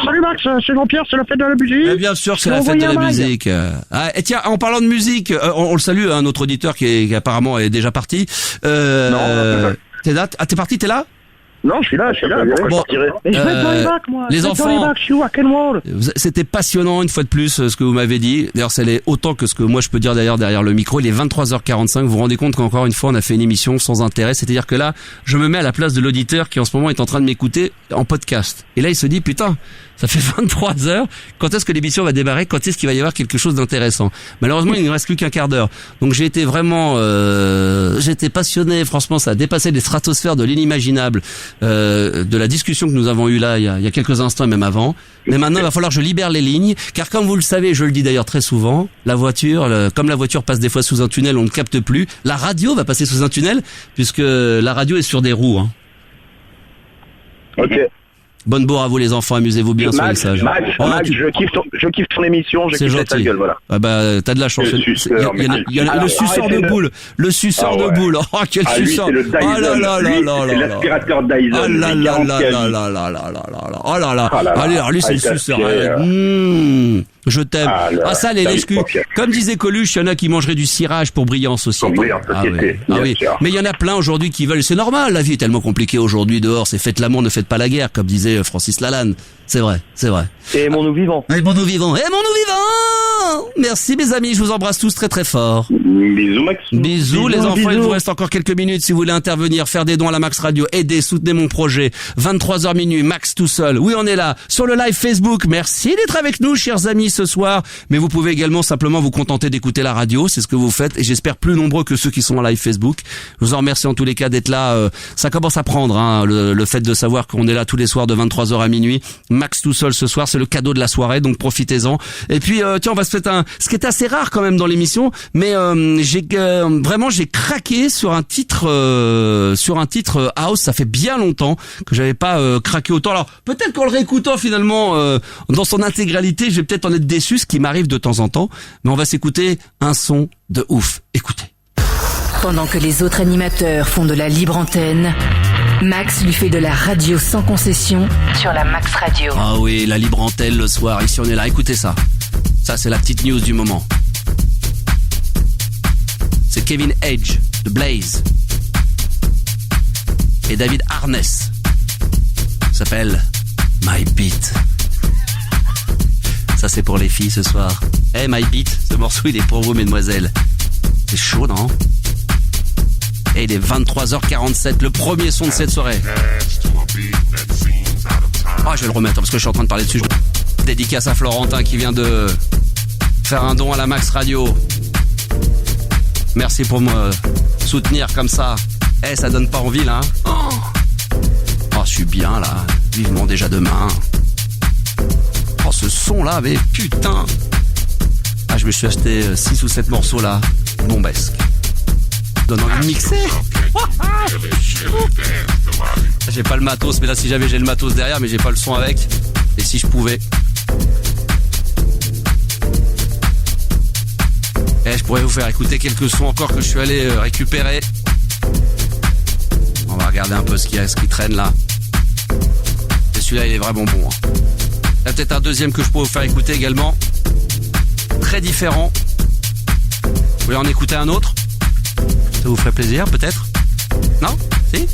Salut Max, c'est Jean-Pierre, c'est la fête de la musique. Mais bien sûr, c'est la fête de la musique. Ah, et tiens, en parlant de musique, on le salue, un autre auditeur qui apparemment est déjà parti. Non. T'es là? Ah, t'es parti, t'es là? Non, je suis là. Pourquoi je partirais? Mais je vais être dans les bacs, moi. Les enfants, je suis à Kenwall. c'était passionnant une fois de plus ce que vous m'avez dit. D'ailleurs, c'est autant que ce que moi je peux dire derrière le micro. Il est 23h45. Vous vous rendez compte qu'encore une fois, on a fait une émission sans intérêt. C'est-à-dire que là, je me mets à la place de l'auditeur qui en ce moment est en train de m'écouter en podcast. Et là, il se dit, putain, ça fait 23h. Quand est-ce que l'émission va démarrer? Quand est-ce qu'il va y avoir quelque chose d'intéressant? Malheureusement, il ne reste plus qu'un quart d'heure. Donc j'ai été vraiment, j'étais passionné. Franchement, ça a dépassé les stratosphères de l'inimaginable. De la discussion que nous avons eue là il y a quelques instants et même avant. Mais maintenant il va falloir que je libère les lignes, car comme vous le savez, je le dis d'ailleurs très souvent, la voiture, comme la voiture passe des fois sous un tunnel, on ne capte plus. La radio va passer sous un tunnel puisque la radio est sur des roues. Hein. Ok. Bonne bourre à vous les enfants, amusez-vous bien, soyez sages. Max, je kiffe ton émission, je kiffe ta gueule, voilà. Ah bah t'as de la chance. Il y a le suceur de boule, le suceur de boule. Oh quel suceur! Lui, c'est le Dyson. Oh là là là là là. L'aspirateur Dyson. Oh là là là là là là là là. Oh là là. Allez, alors lui c'est le suceur. Je t'aime. Ah ça les lèche-culs. Comme disait Coluche, il y en a qui mangeraient du cirage pour briller en société. Ah oui. Mais il y en a plein aujourd'hui qui veulent. C'est normal, la vie est tellement compliquée aujourd'hui dehors. C'est faites l'amour, ne faites pas la guerre, comme disait Francis Lalanne. C'est vrai. Et aimons-nous vivants. Aimons-nous vivants. Merci mes amis, je vous embrasse tous très très fort. Bisous Max. Bisous les enfants, il vous reste encore quelques minutes si vous voulez intervenir, faire des dons à la Max Radio, aider, soutenez mon projet. 23h minuit, Max tout seul. Oui, on est là sur le live Facebook. Merci d'être avec nous chers amis ce soir, mais vous pouvez également simplement vous contenter d'écouter la radio, c'est ce que vous faites et j'espère plus nombreux que ceux qui sont en live Facebook. Je vous en remercie en tous les cas d'être là, ça commence à prendre hein, le fait de savoir qu'on est là tous les soirs de 23h à minuit. Max tout seul ce soir, c'est le cadeau de la soirée, donc profitez-en. Et puis tiens, on va se faire ce qui est assez rare quand même dans l'émission, mais j'ai craqué sur un titre house. Ça fait bien longtemps que j'avais pas craqué autant. Alors peut-être qu'en le réécoutant finalement dans son intégralité, je vais peut-être en être déçu, ce qui m'arrive de temps en temps. Mais on va s'écouter un son de ouf. Écoutez. Pendant que les autres animateurs font de la libre antenne, Max lui fait de la radio sans concession sur la Max Radio. Ah oui, la libre antenne le soir, ici on est là. Écoutez ça. Ça c'est la petite news du moment. C'est Kevin Edge de Blaze et David Harness. Ça s'appelle My Beat. Ça c'est pour les filles ce soir. Hey My Beat, ce morceau il est pour vous mesdemoiselles. C'est chaud non? Et il est 23h47, le premier son de cette soirée. Ah, je vais le remettre parce que je suis en train de parler dessus. Dédicace à Florentin qui vient de faire un don à la Max Radio. Merci pour me soutenir comme ça. Eh, ça donne pas envie là. Hein. Oh, je suis bien là. Vivement déjà demain. Oh, ce son là, mais putain. Ah, je me suis acheté 6 ou 7 morceaux là. Bombesque. Donne envie de mixer. J'ai pas le matos, mais là si j'avais j'ai le matos derrière, mais j'ai pas le son avec. Et si je pouvais. Je pourrais vous faire écouter quelques sons encore que je suis allé récupérer. On va regarder un peu ce qui traîne là. Et celui-là il est vraiment bon. Hein. Il y a peut-être un deuxième que je pourrais vous faire écouter également. Très différent. Vous voulez en écouter un autre? Ça vous ferait plaisir peut-être? Non? Si?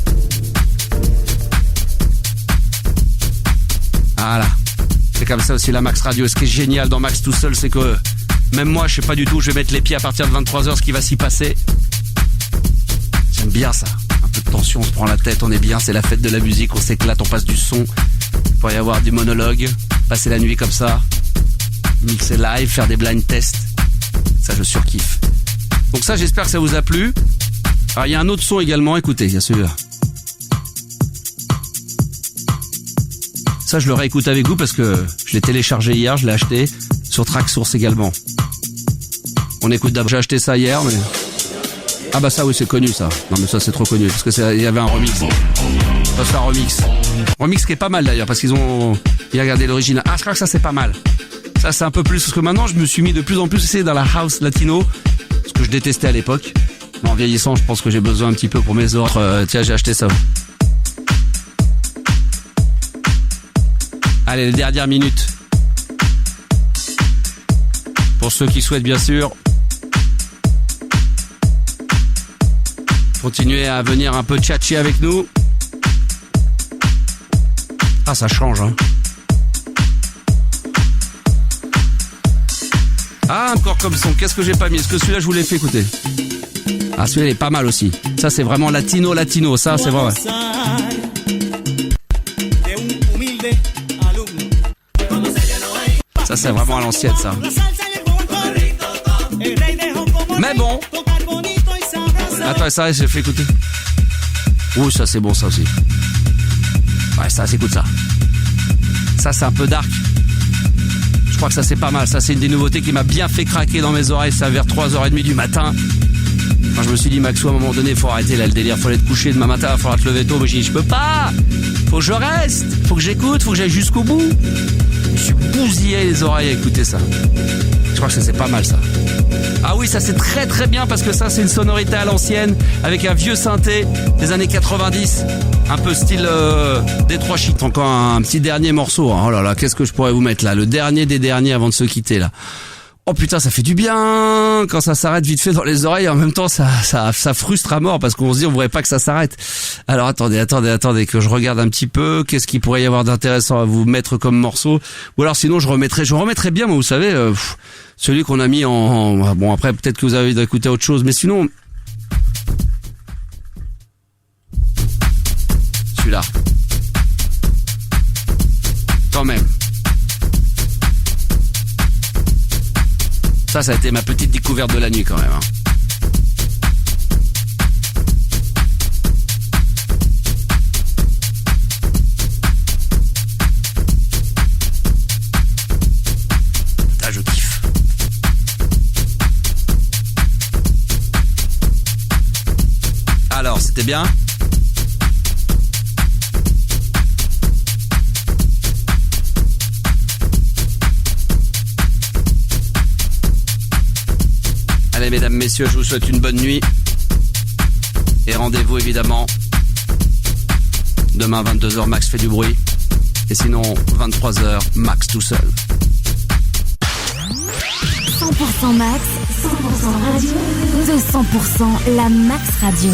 Voilà. C'est comme ça aussi la Max Radio. Ce qui est génial dans Max tout seul, c'est que même moi, je sais pas du tout, je vais mettre les pieds à partir de 23h, ce qui va s'y passer. J'aime bien ça. Un peu de tension, on se prend la tête, on est bien, c'est la fête de la musique, on s'éclate, on passe du son. Il pourrait y avoir du monologue, passer la nuit comme ça, mixer live, faire des blind tests. Ça, je surkiffe. Donc ça, j'espère que ça vous a plu. Alors, il y a un autre son également, écoutez, bien sûr. Ça, je le réécoute avec vous parce que je l'ai téléchargé hier, je l'ai acheté sur Tracksource également. On écoute d'abord. J'ai acheté ça hier, mais... Ah bah ça, oui, c'est connu, ça. Non, mais ça, c'est trop connu, parce que il y avait un remix. Ça, c'est un remix. Remix qui est pas mal, d'ailleurs, parce qu'ils ont gardé l'original. Ah, je crois que ça, c'est pas mal. Ça, c'est un peu plus, parce que maintenant, je me suis mis de plus en plus dans la house latino, ce que je détestais à l'époque. En vieillissant, je pense que j'ai besoin un petit peu pour mes oreilles. Tiens, j'ai acheté ça. Allez, les dernières minutes. Pour ceux qui souhaitent, bien sûr, continuer à venir un peu tchatcher avec nous. Ah, ça change, hein. Ah, encore comme son. Qu'est-ce que j'ai pas mis? Est-ce que celui-là, je vous l'ai fait écouter? Ah, celui-là, il est pas mal aussi. Ça, c'est vraiment latino. Ça, c'est vrai. Ça, c'est vraiment à l'ancienne, ça. Mais bon. Attends, ça, j'ai fait écouter. Ouh, ça, c'est bon, ça aussi. Ouais, ça, s'écoute ça. Ça, c'est un peu dark. Je crois que ça, c'est pas mal. Ça, c'est une des nouveautés qui m'a bien fait craquer dans mes oreilles. Ça, vers 3h30 du matin. Quand je me suis dit, Maxou, à un moment donné, faut arrêter, là, le délire. Faut aller te coucher demain matin, faudra te lever tôt. Mais j'ai dit, je peux pas. Faut que je reste. Faut que j'écoute. Faut que j'aille jusqu'au bout. Je me suis bousillé les oreilles à écouter ça. Je crois que ça, c'est pas mal, ça. Ah oui, ça c'est très très bien parce que ça c'est une sonorité à l'ancienne avec un vieux synthé des années 90, un peu style Détroit Chic. Encore un petit dernier morceau. Oh là là, qu'est-ce que je pourrais vous mettre là? Le dernier des derniers avant de se quitter là. Oh putain, ça fait du bien quand ça s'arrête vite fait dans les oreilles. En même temps, ça frustre à mort parce qu'on se dit on voudrait pas que ça s'arrête. Alors attendez que je regarde un petit peu. Qu'est-ce qu'il pourrait y avoir d'intéressant à vous mettre comme morceau? Ou alors sinon je remettrais bien, moi, vous savez, celui qu'on a mis en bon, après peut-être que vous avez d'écouter autre chose, mais sinon celui-là quand même. Ça a été ma petite découverte de la nuit quand même, hein. Ah, je kiffe. Alors, c'était bien? Allez, mesdames, messieurs, je vous souhaite une bonne nuit. Et rendez-vous, évidemment, demain, 22h, Max fait du bruit. Et sinon, 23h, Max tout seul. 100% Max, 100% radio, 200% la Max Radio.